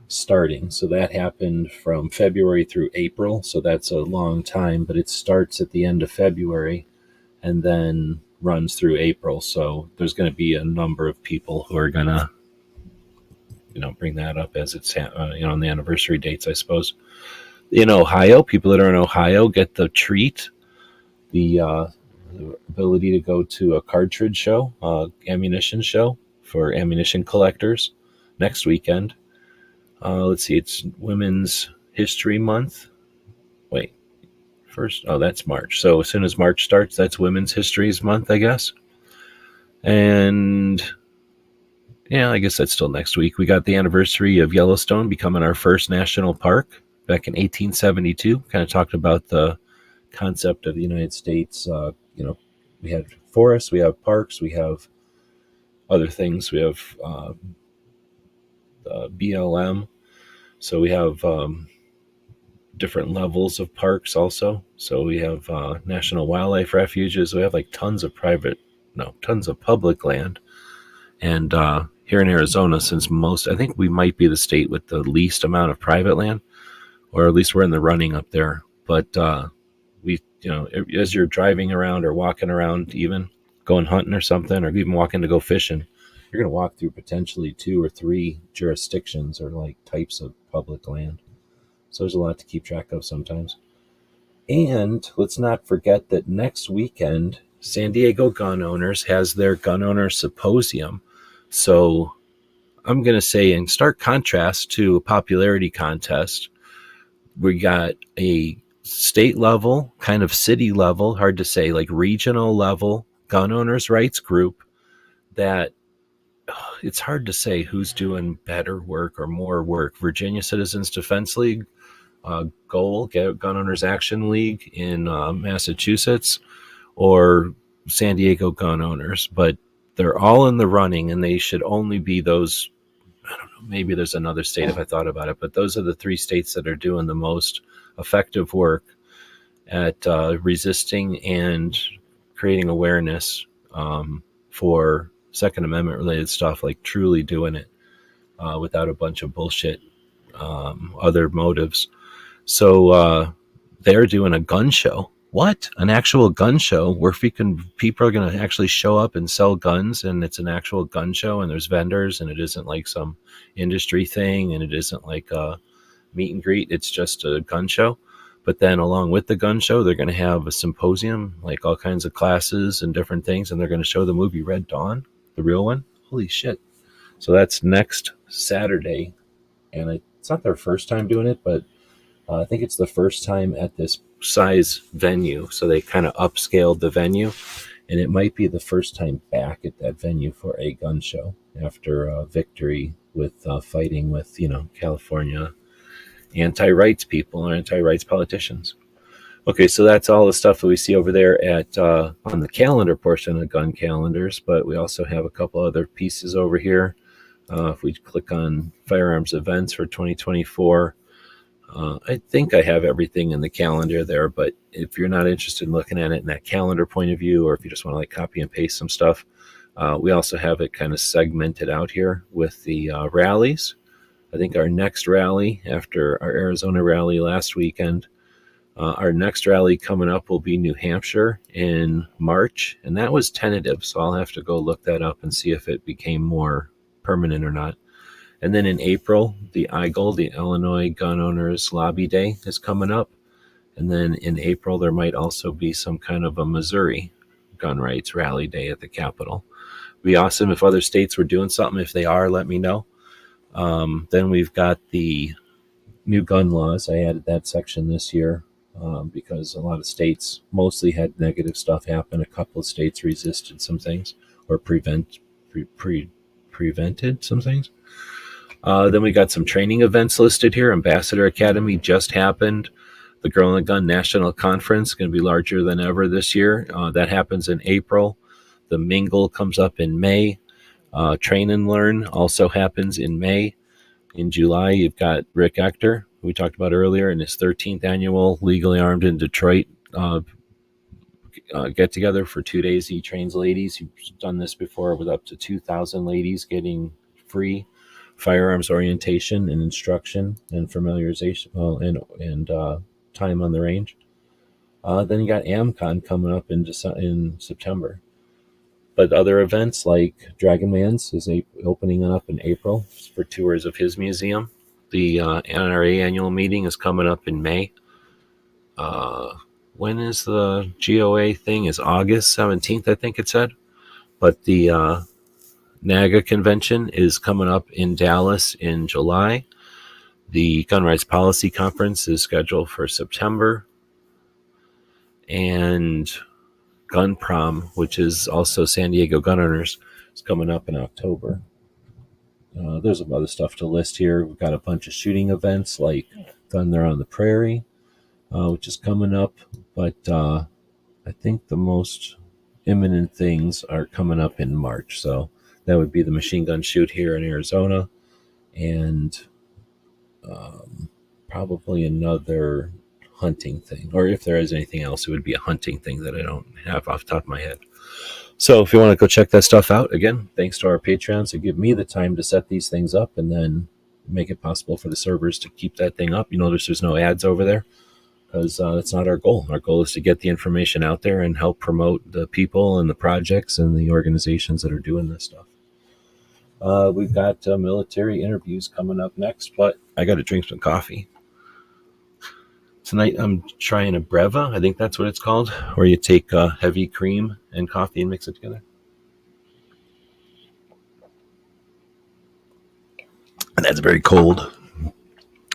starting. So that happened from February through April. So that's a long time, but it starts at the end of February and then runs through April. So there's going to be a number of people who are going to, bring that up as it's, on the anniversary dates, I suppose. In Ohio, people that are in Ohio get the treat, the ability to go to a cartridge show, ammunition show for ammunition collectors next weekend. Let's see, it's Women's History Month. Wait, that's March. So as soon as March starts, that's Women's History's Month, I guess. And yeah, I guess that's still next week. We got the anniversary of Yellowstone becoming our first national park back in 1872. Kind of talked about the concept of the United States. We had forests, we have parks, we have other things. We have BLM. So we have different levels of parks also. So we have national wildlife refuges. We have like tons of public land. And here in Arizona, since I think we might be the state with the least amount of private land, or at least we're in the running up there. But as you're driving around or walking around, even going hunting or something, or even walking to go fishing, you're going to walk through potentially 2 or 3 jurisdictions or like types of public land. So there's a lot to keep track of sometimes. And let's not forget that next weekend, San Diego Gun Owners has their Gun Owner Symposium. So I'm going to say, in stark contrast to a popularity contest, we got a state level, kind of city level, hard to say, like regional level gun owners' rights group that it's hard to say who's doing better work or more work. Virginia Citizens Defense League, GOAL, Gun Owners Action League in Massachusetts, or San Diego Gun Owners. But they're all in the running, and they should only be those. I don't know, maybe there's another state if I thought about it, but those are the 3 states that are doing the most effective work at resisting and creating awareness for Second Amendment related stuff, like truly doing it without a bunch of bullshit, other motives. So they're doing a gun show. What? An actual gun show where people are going to actually show up and sell guns, and it's an actual gun show, and there's vendors, and it isn't like some industry thing, and it isn't like a meet and greet. It's just a gun show. But then along with the gun show, they're going to have a symposium, like all kinds of classes and different things, and they're going to show the movie Red Dawn, the real one. Holy shit. So that's next Saturday, and it's not their first time doing it, but I think it's the first time at this size venue. So they kind of upscaled the venue, and it might be the first time back at that venue for a gun show after victory with fighting with, California anti-rights people or anti-rights politicians. Okay, so that's all the stuff that we see over there at on the calendar portion of gun calendars, but we also have a couple other pieces over here. If we click on firearms events for 2024, I think I have everything in the calendar there, but if you're not interested in looking at it in that calendar point of view, or if you just want to like copy and paste some stuff, we also have it kind of segmented out here with the rallies. I think our next rally after our Arizona rally last weekend, our next rally coming up will be New Hampshire in March, and that was tentative, so I'll have to go look that up and see if it became more permanent or not. And then in April, the IGL, the Illinois Gun Owners Lobby Day, is coming up. And then in April, there might also be some kind of a Missouri gun rights rally day at the Capitol. It'd be awesome if other states were doing something. If they are, let me know. Then we've got the new gun laws. I added that section this year because a lot of states mostly had negative stuff happen. A couple of states resisted some things or prevented some things. Then we got some training events listed here. Ambassador Academy just happened. The Girl and the Gun National Conference is going to be larger than ever this year. That happens in April. The Mingle comes up in May. Train and Learn also happens in May. In July, you've got Rick Ector we talked about earlier, in his 13th annual Legally Armed in Detroit get together for 2 days. He trains ladies. He's done this before with up to 2,000 ladies getting free firearms orientation and instruction and familiarization and time on the range. Then you got AmCon coming up in September. But other events like Dragon Man's is opening up in April for tours of his museum. The NRA annual meeting is coming up in May. When is the GOA thing? Is August 17th, I think it said. But the NAGA convention is coming up in Dallas in July. The Gun Rights Policy Conference is scheduled for September. And Gun Prom, which is also San Diego Gun Owners, is coming up in October. There's some other stuff to list here. We've got a bunch of shooting events like Thunder on the Prairie, which is coming up. But I think the most imminent things are coming up in March. So that would be the machine gun shoot here in Arizona, and probably another hunting thing. Or if there is anything else, it would be a hunting thing that I don't have off the top of my head. So if you want to go check that stuff out, again, thanks to our Patreons who give me the time to set these things up and then make it possible for the servers to keep that thing up. You notice there's no ads over there because that's not our goal. Our goal is to get the information out there and help promote the people and the projects and the organizations that are doing this stuff. We've got military interviews coming up next, but I got to drink some coffee. Tonight I'm trying a Breva, I think that's what it's called, where you take heavy cream and coffee and mix it together. And that's very cold.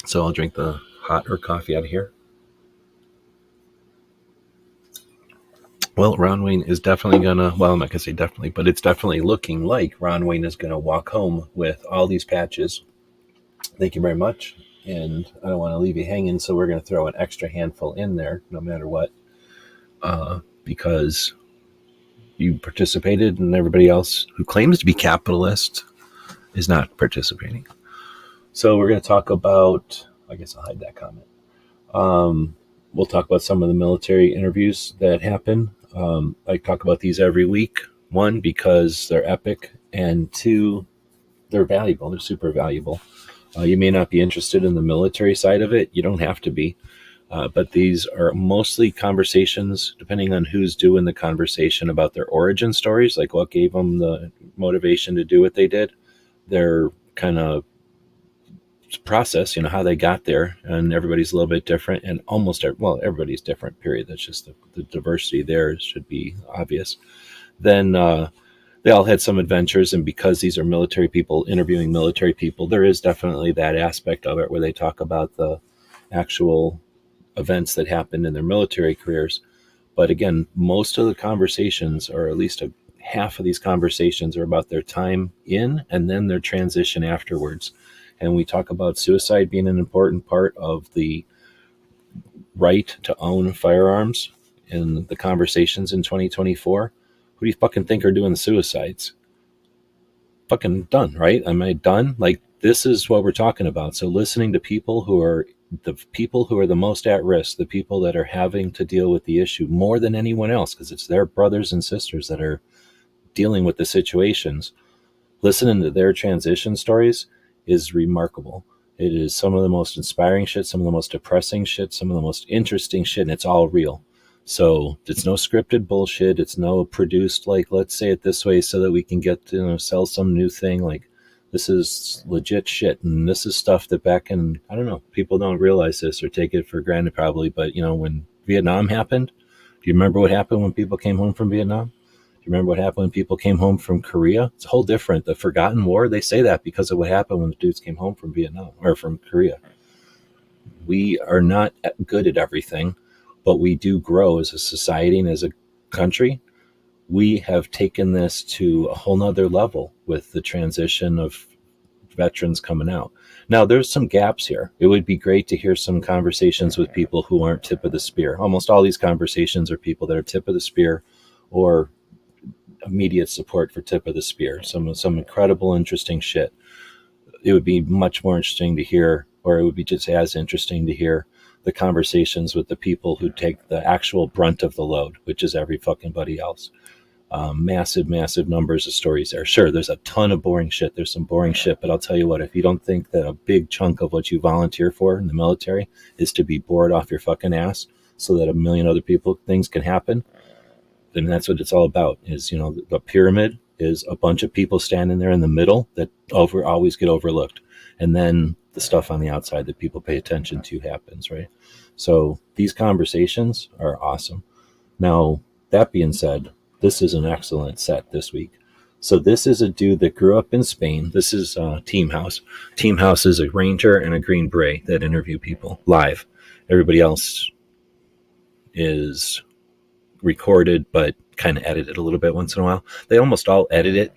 So I'll drink the hotter coffee out of here. Well, Ron Wayne is definitely gonna, well, I'm not gonna say definitely, but it's definitely looking like Ron Wayne is gonna walk home with all these patches. Thank you very much. And I don't want to leave you hanging, so we're going to throw an extra handful in there, no matter what, because you participated and everybody else who claims to be capitalist is not participating. So we're going to talk about, I guess I'll hide that comment. We'll talk about some of the military interviews that happen. I talk about these every week. One, because they're epic, and two, they're valuable. They're super valuable. You may not be interested in the military side of it. You don't have to be. But these are mostly conversations, depending on who's doing the conversation, about their origin stories, like what gave them the motivation to do what they did, their kind of process, how they got there. And everybody's a little bit different, and everybody's different, period. That's just the diversity there should be obvious. Then they all had some adventures, and because these are military people interviewing military people, there is definitely that aspect of it where they talk about the actual events that happened in their military careers. But again, most of the conversations, or at least half of these conversations, are about their time in and then their transition afterwards. And we talk about suicide being an important part of the right to own firearms in the conversations in 2024. Who do you fucking think are doing the suicides? Fucking done, right? Am I done? Like, this is what we're talking about. So listening to people who are the most at risk, the people that are having to deal with the issue more than anyone else, because it's their brothers and sisters that are dealing with the situations, listening to their transition stories is remarkable. It is some of the most inspiring shit, some of the most depressing shit, some of the most interesting shit, and it's all real. So it's no scripted bullshit. It's no produced, like, let's say it this way so that we can get to sell some new thing. Like, this is legit shit. And this is stuff that back in, I don't know, people don't realize this or take it for granted probably. But, when Vietnam happened, do you remember what happened when people came home from Vietnam? Do you remember what happened when people came home from Korea? It's a whole different. The forgotten war, they say that because of what happened when the dudes came home from Vietnam or from Korea. We are not good at everything, but we do grow as a society and as a country. We have taken this to a whole nother level with the transition of veterans coming out. Now, there's some gaps here. It would be great to hear some conversations with people who aren't tip of the spear. Almost all these conversations are people that are tip of the spear or immediate support for tip of the spear. Some incredible, interesting shit. It would be much more interesting to hear or it would be just as interesting to hear the conversations with the people who take the actual brunt of the load, which is every fucking buddy else. Massive numbers of stories there. Sure, there's a ton of boring shit. There's some boring shit, but I'll tell you what, if you don't think that a big chunk of what you volunteer for in the military is to be bored off your fucking ass so that a million other things can happen, then that's what it's all about. Is, the pyramid is a bunch of people standing there in the middle that always get overlooked. And then the stuff on the outside that people pay attention to happens, right? So these conversations are awesome. Now, that being said, this is an excellent set this week. So this is a dude that grew up in Spain. This is Team House. Team House is a Ranger and a Green Beret that interview people live. Everybody else is recorded, but kind of edited a little bit once in a while. They almost all edit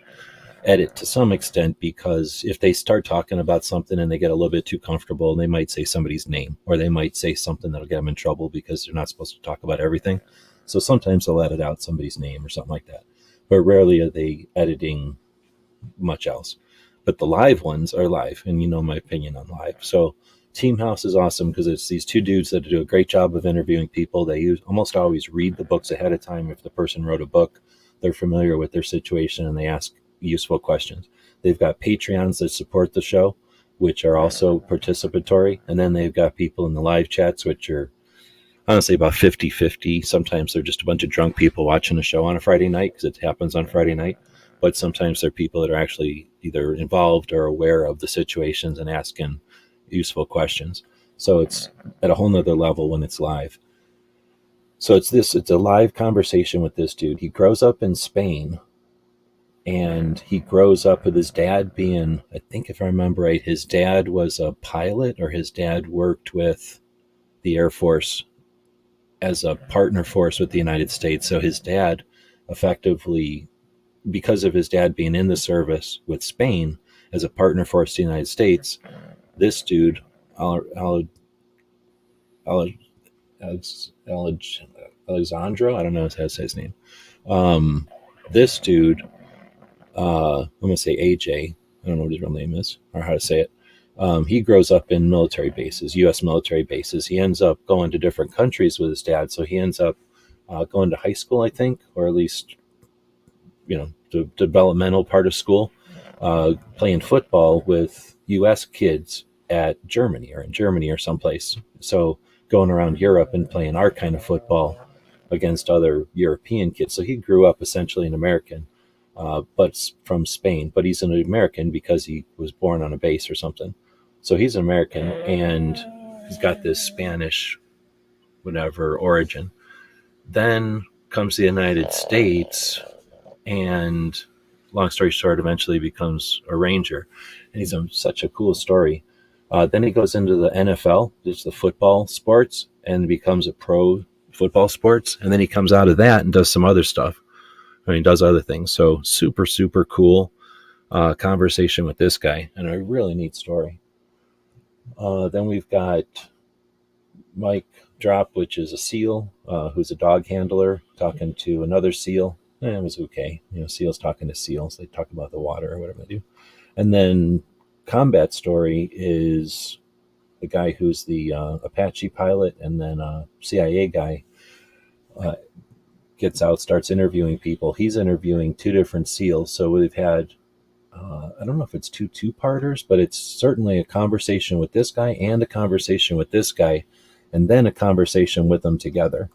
to some extent, because if they start talking about something and they get a little bit too comfortable, they might say somebody's name, or they might say something that'll get them in trouble because they're not supposed to talk about everything. So sometimes they'll edit out somebody's name or something like that, but rarely are they editing much else. But the live ones are live, and you know my opinion on live. So Team House is awesome because it's these two dudes that do a great job of interviewing people. They almost always read the books ahead of time. If the person wrote a book, they're familiar with their situation and they ask useful questions. They've got Patreons that support the show, which are also participatory. And then they've got people in the live chats, which are honestly about 50-50. Sometimes they're just a bunch of drunk people watching a show on a Friday night because it happens on Friday night. But sometimes they're people that are actually either involved or aware of the situations and asking useful questions. So it's at a whole nother level when it's live. So it's a live conversation with this dude. He grows up in Spain, and he grows up with his dad being, I think if I remember right, his dad was a pilot, or his dad worked with the Air Force as a partner force with the United States. So his dad effectively, because of his dad being in the service with Spain as a partner force to the United States, this dude, Alejandro, I don't know how to say his name. This dude, I'm going to say AJ, I don't know what his real name is or how to say it. He grows up in military bases, U.S. military bases. He ends up going to different countries with his dad. So he ends up going to high school, I think, or at least, the developmental part of school, playing football with U.S. kids in Germany or someplace. So going around Europe and playing our kind of football against other European kids. So he grew up essentially an American, but from Spain. But he's an American because he was born on a base or something. So he's an American, and he's got this Spanish, whatever, origin. Then comes the United States, and long story short, eventually becomes a Ranger. And he's such a cool story. Then he goes into the NFL, just the football sports, and becomes a pro football sports. And then he comes out of that and does some other stuff. He does other things. So super, super cool conversation with this guy, and a really neat story. Then we've got Mike Drop, which is a SEAL, who's a dog handler, talking to another SEAL. It was okay. SEALs talking to SEALs. They talk about the water or whatever they do. And then Combat Story is the guy who's the Apache pilot, and then a CIA guy gets out, starts interviewing people. He's interviewing two different SEALs. So we've had, I don't know if it's two-parters, but it's certainly a conversation with this guy and a conversation with this guy, and then a conversation with them together.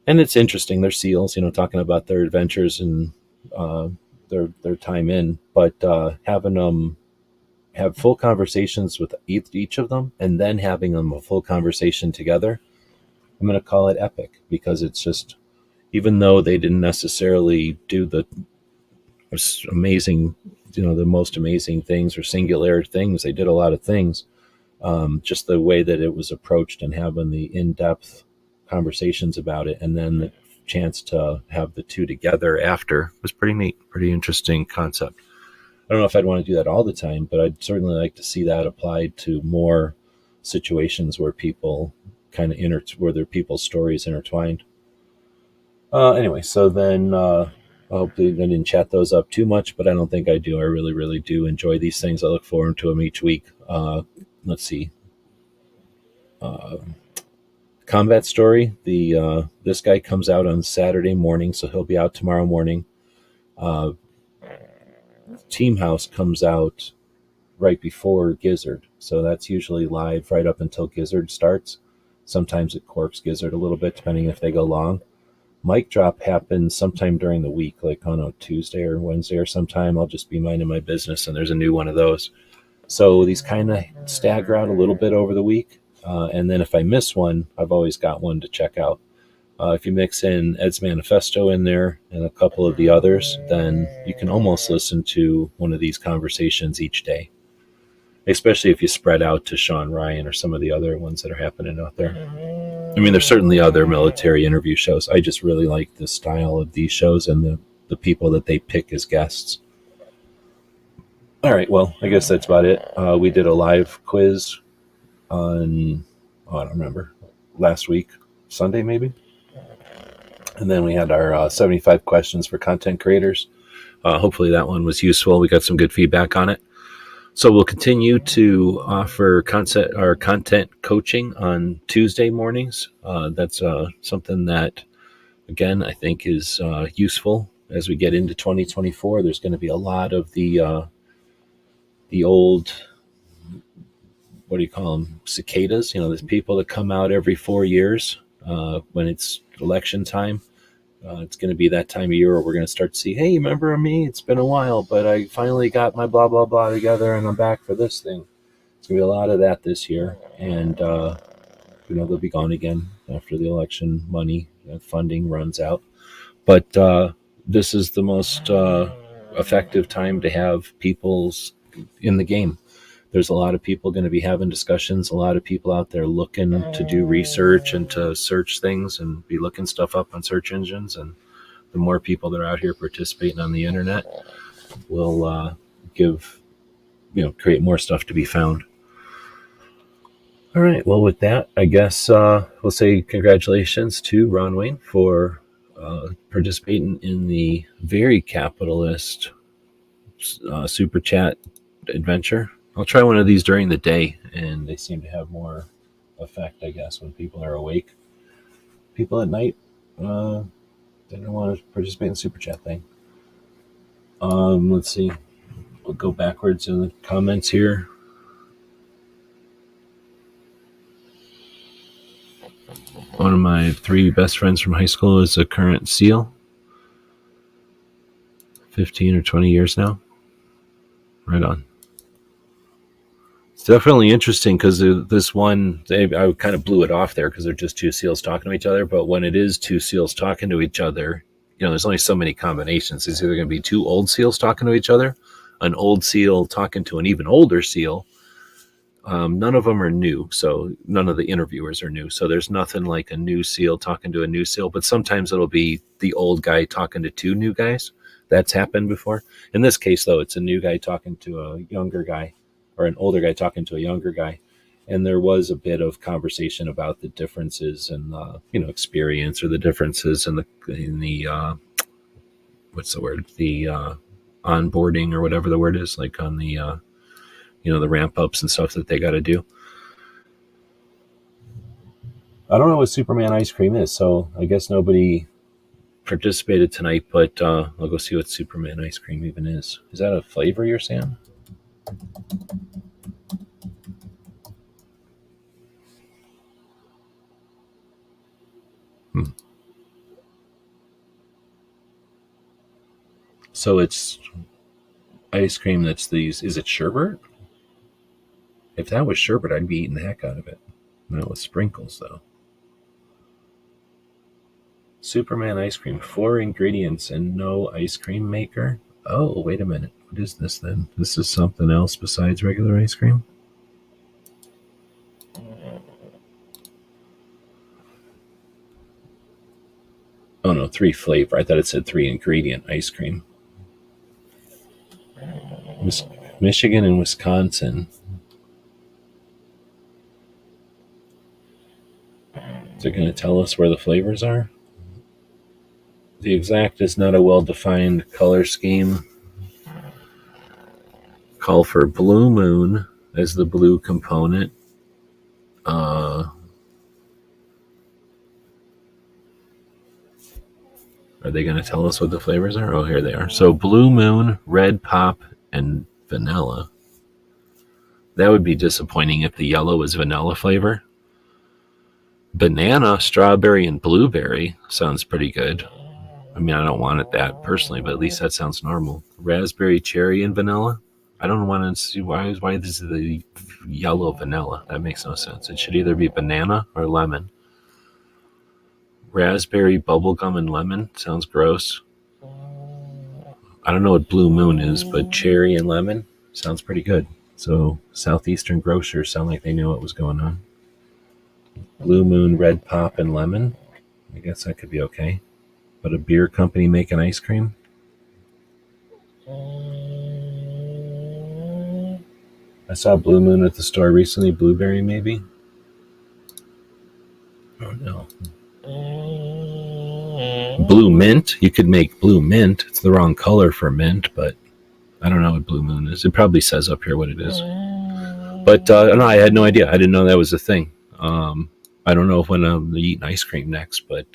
And it's interesting. They're SEALs, talking about their adventures and their time in, but having them have full conversations with each of them, and then having them a full conversation together, I'm going to call it epic, because it's just, even though they didn't necessarily do the amazing, the most amazing things or singular things, they did a lot of things. Just the way that it was approached and having the in-depth conversations about it, and then the chance to have the two together after was pretty neat, pretty interesting concept. I don't know if I'd want to do that all the time, but I'd certainly like to see that applied to more situations where people kind of where their people's stories intertwined. Anyway, so then hopefully I didn't chat those up too much, but I don't think I do. I really, really do enjoy these things. I look forward to them each week. Let's see. combat story. This guy comes out on Saturday morning, so he'll be out tomorrow morning. Team House comes out right before Gizzard, so that's usually live right up until Gizzard starts. Sometimes it corks Gizzard a little bit, depending if they go long. Mic drop happens sometime during the week, like on a Tuesday or Wednesday or sometime. I'll just be minding my business, and there's a new one of those. So these kind of stagger out a little bit over the week. And then if I miss one, I've always got one to check out. If you mix in Ed's Manifesto in there and a couple of the others, then you can almost listen to one of these conversations each day, especially if you spread out to Sean Ryan or some of the other ones that are happening out there. I mean, there's certainly other military interview shows. I just really like the style of these shows and the people that they pick as guests. All right, well, I guess that's about it. We did a live quiz on, I don't remember, last week, Sunday maybe? And then we had our 75 questions for content creators. Hopefully that one was useful. We got some good feedback on it. So we'll continue to offer content coaching on Tuesday mornings. That's something that, again, I think is useful as we get into 2024. There's going to be a lot of the old, what do you call them, cicadas. There's people that come out every 4 years when it's election time. It's going to be that time of year where we're going to start to see, hey, remember me? It's been a while, but I finally got my blah, blah, blah together, and I'm back for this thing. It's going to be a lot of that this year, and they'll be gone again after the election money funding runs out. But this is the most effective time to have people's in the game. There's a lot of people going to be having discussions, a lot of people out there looking to do research and to search things and be looking stuff up on search engines. And the more people that are out here participating on the internet will create more stuff to be found. All right. Well, with that, I guess we'll say congratulations to Ron Wayne for participating in the very capitalist super chat adventure. I'll try one of these during the day, and they seem to have more effect, I guess, when people are awake. People at night, they don't want to participate in the super chat thing. Let's see. We'll go backwards in the comments here. One of my 3 best friends from high school is a current SEAL. 15 or 20 years now. Right on. It's definitely interesting because this one, I kind of blew it off there because they're just 2 SEALs talking to each other. But when it is 2 SEALs talking to each other, there's only so many combinations. It's either going to be 2 old SEALs talking to each other, an old SEAL talking to an even older SEAL. None of them are new, so none of the interviewers are new. So there's nothing like a new SEAL talking to a new SEAL. But sometimes it'll be the old guy talking to 2 new guys. That's happened before. In this case, though, it's a new guy talking to a younger guy, or an older guy talking to a younger guy. And there was a bit of conversation about the differences in, experience, or the differences in the what's the word? The onboarding, or whatever the word is, like on the, the ramp ups and stuff that they got to do. I don't know what Superman ice cream is, so I guess nobody participated tonight, but I'll go see what Superman ice cream even is. Is that a flavor you're saying? So it's ice cream that's these. Is it sherbet? If that was sherbet, I'd be eating the heck out of it. Not with sprinkles, though. Superman ice cream, 4 ingredients and no ice cream maker. Oh, wait a minute. What is this then? This is something else besides regular ice cream? Oh no, 3 flavor. I thought it said 3 ingredient ice cream. Michigan and Wisconsin. Is it going to tell us where the flavors are? The exact is not a well-defined color scheme. Call for Blue Moon as the blue component. Are they going to tell us what the flavors are? Oh, here they are. So Blue Moon, Red Pop, and Vanilla. That would be disappointing if the yellow was vanilla flavor. Banana, strawberry, and blueberry sounds pretty good. I mean, I don't want it that personally, but at least that sounds normal. Raspberry, cherry, and vanilla. I don't want to see why this is the yellow vanilla. That makes no sense. It should either be banana or lemon. Raspberry, bubblegum, and lemon sounds gross. I don't know what Blue Moon is, but cherry and lemon sounds pretty good. So Southeastern grocers sound like they knew what was going on. Blue Moon, Red Pop, and lemon. I guess that could be okay. But a beer company making ice cream? I saw Blue Moon at the store recently. Blueberry, maybe? Oh, no. Blue Mint? You could make Blue Mint. It's the wrong color for mint, but I don't know what Blue Moon is. It probably says up here what it is. But no, I had no idea. I didn't know that was a thing. I don't know if when I'm eating ice cream next, but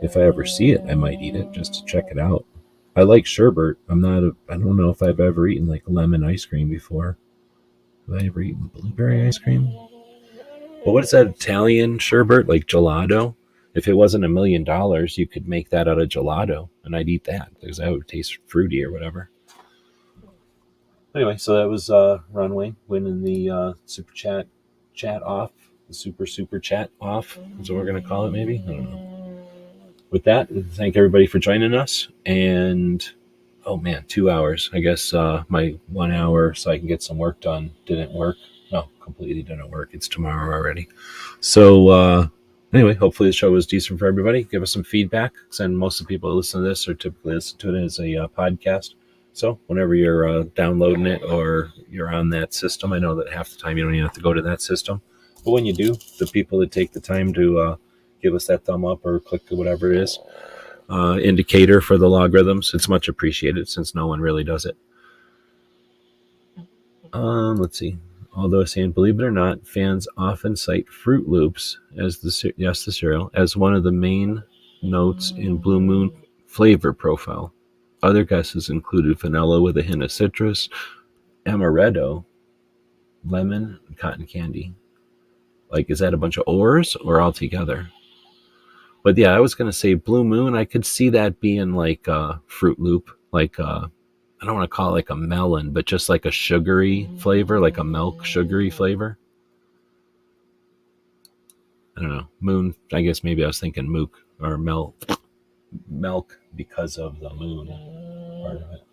if I ever see it, I might eat it just to check it out. I like sherbet. I don't know if I've ever eaten like lemon ice cream before. Have I ever eaten blueberry ice cream? Well, what is that Italian sherbet, like gelato? If it wasn't $1 million, you could make that out of gelato, and I'd eat that because that would taste fruity or whatever. Anyway, so that was Runway winning the super chat off. The super chat off is what we're going to call it, maybe? I don't know. With that, thank everybody for joining us. And, oh man, 2 hours. I guess my 1 hour so I can get some work done didn't work. No, completely didn't work. It's tomorrow already. So, anyway, hopefully the show was decent for everybody. Give us some feedback. And most of the people that listen to this are typically listen to it as a podcast. So whenever you're downloading it or you're on that system, I know that half the time you don't even have to go to that system. But when you do, the people that take the time to give us that thumb up or click to whatever it is, indicator for the logarithms, it's much appreciated since no one really does it. Let's see. Although saying, believe it or not, fans often cite Fruit Loops as the cereal as one of the main notes in Blue Moon flavor profile. Other guesses included vanilla with a hint of citrus, amaretto, lemon, and cotton candy. Like, is that a bunch of ores or all together? But yeah, I was going to say Blue Moon. I could see that being like a Fruit Loop, like I don't want to call it like a melon, but just like a sugary flavor, like a milk sugary flavor. I don't know. Moon, I guess maybe I was thinking mook or milk because of the moon part of it.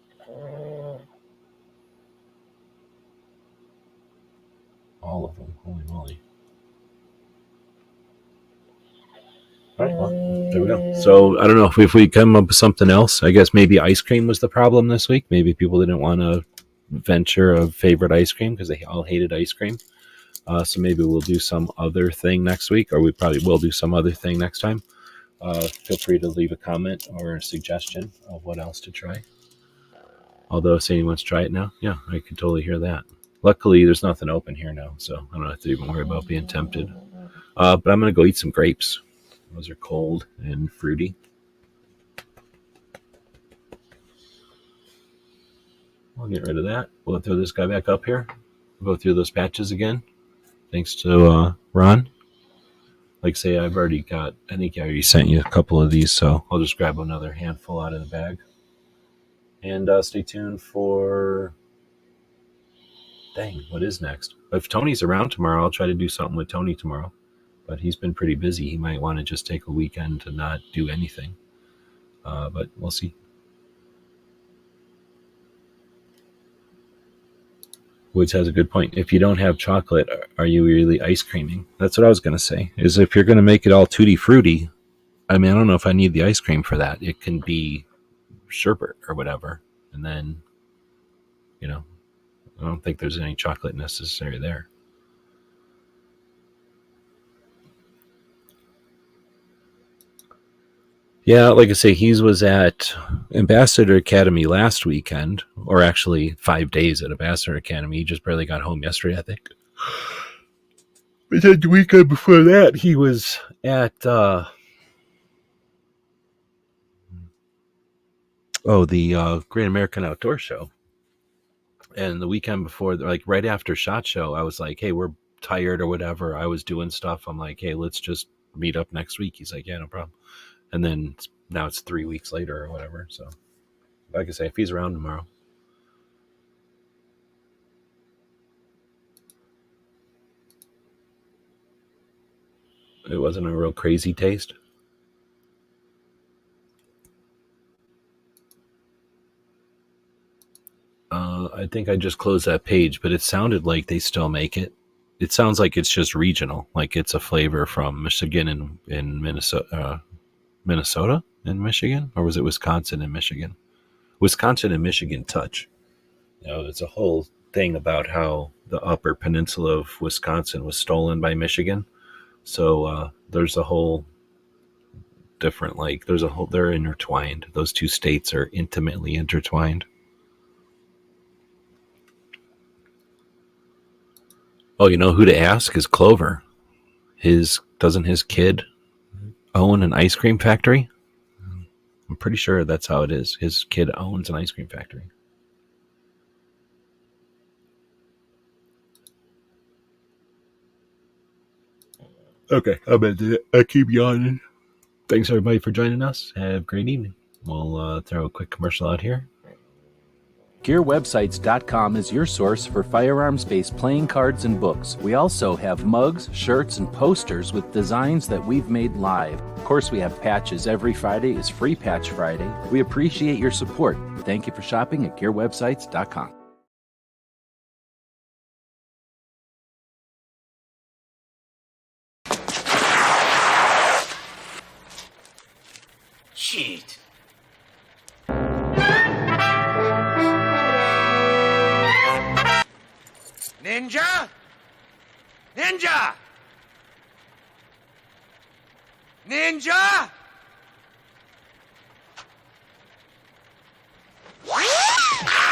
All of them. Holy moly. All right, well, there we go. So I don't know if we come up with something else. I guess maybe ice cream was the problem this week. Maybe people didn't want to venture a favorite ice cream because they all hated ice cream. So maybe we'll do some other thing next week, or we probably will do some other thing next time. Feel free to leave a comment or a suggestion of what else to try. Although if anyone wants to try it now, yeah, I could totally hear that. Luckily, there's nothing open here now, so I don't have to even worry about being tempted. But I'm going to go eat some grapes. Those are cold and fruity. I'll get rid of that. We'll throw this guy back up here. We'll go through those patches again. Thanks to Ron. Like I say, I've already got, I think I already sent you a couple of these, so I'll just grab another handful out of the bag. And stay tuned for, dang, what is next? If Tony's around tomorrow, I'll try to do something with Tony tomorrow. But he's been pretty busy. He might want to just take a weekend to not do anything. But we'll see. Woods has a good point. If you don't have chocolate, are you really ice creaming? That's what I was going to say. Is if you're going to make it all tutti fruity, I mean, I don't know if I need the ice cream for that. It can be sherbet or whatever. And then, you know, I don't think there's any chocolate necessary there. Yeah, like I say, he was at Ambassador Academy last weekend, or actually 5 days at Ambassador Academy. He just barely got home yesterday, I think. But then the weekend before that, he was at the Great American Outdoor Show. And the weekend before, like right after SHOT Show, I was like, hey, we're tired or whatever. I was doing stuff. I'm like, hey, let's just meet up next week. He's like, yeah, no problem. And then now it's 3 weeks later or whatever. So like I say, if he's around tomorrow. It wasn't a real crazy taste. I think I just closed that page, but it sounded like they still make it. It sounds like it's just regional, like it's a flavor from Michigan and Minnesota, Minnesota and Michigan, or was it Wisconsin and Michigan? Wisconsin and Michigan touch. You know, there's a whole thing about how the upper peninsula of Wisconsin was stolen by Michigan. So there's a whole different, like, they're intertwined. Those two states are intimately intertwined. Oh, you know who to ask is Clover. Doesn't his kid own an ice cream factory? I'm pretty sure that's how it is. His kid owns an ice cream factory. Okay, I keep yawning. Thanks everybody for joining us. Have a great evening. We'll throw a quick commercial out here. GearWebsites.com is your source for firearms-based playing cards and books. We also have mugs, shirts, and posters with designs that we've made live. Of course, we have patches. Every Friday is Free Patch Friday. We appreciate your support. Thank you for shopping at GearWebsites.com. Shit. Ninja? Ninja! Ninja! Ah!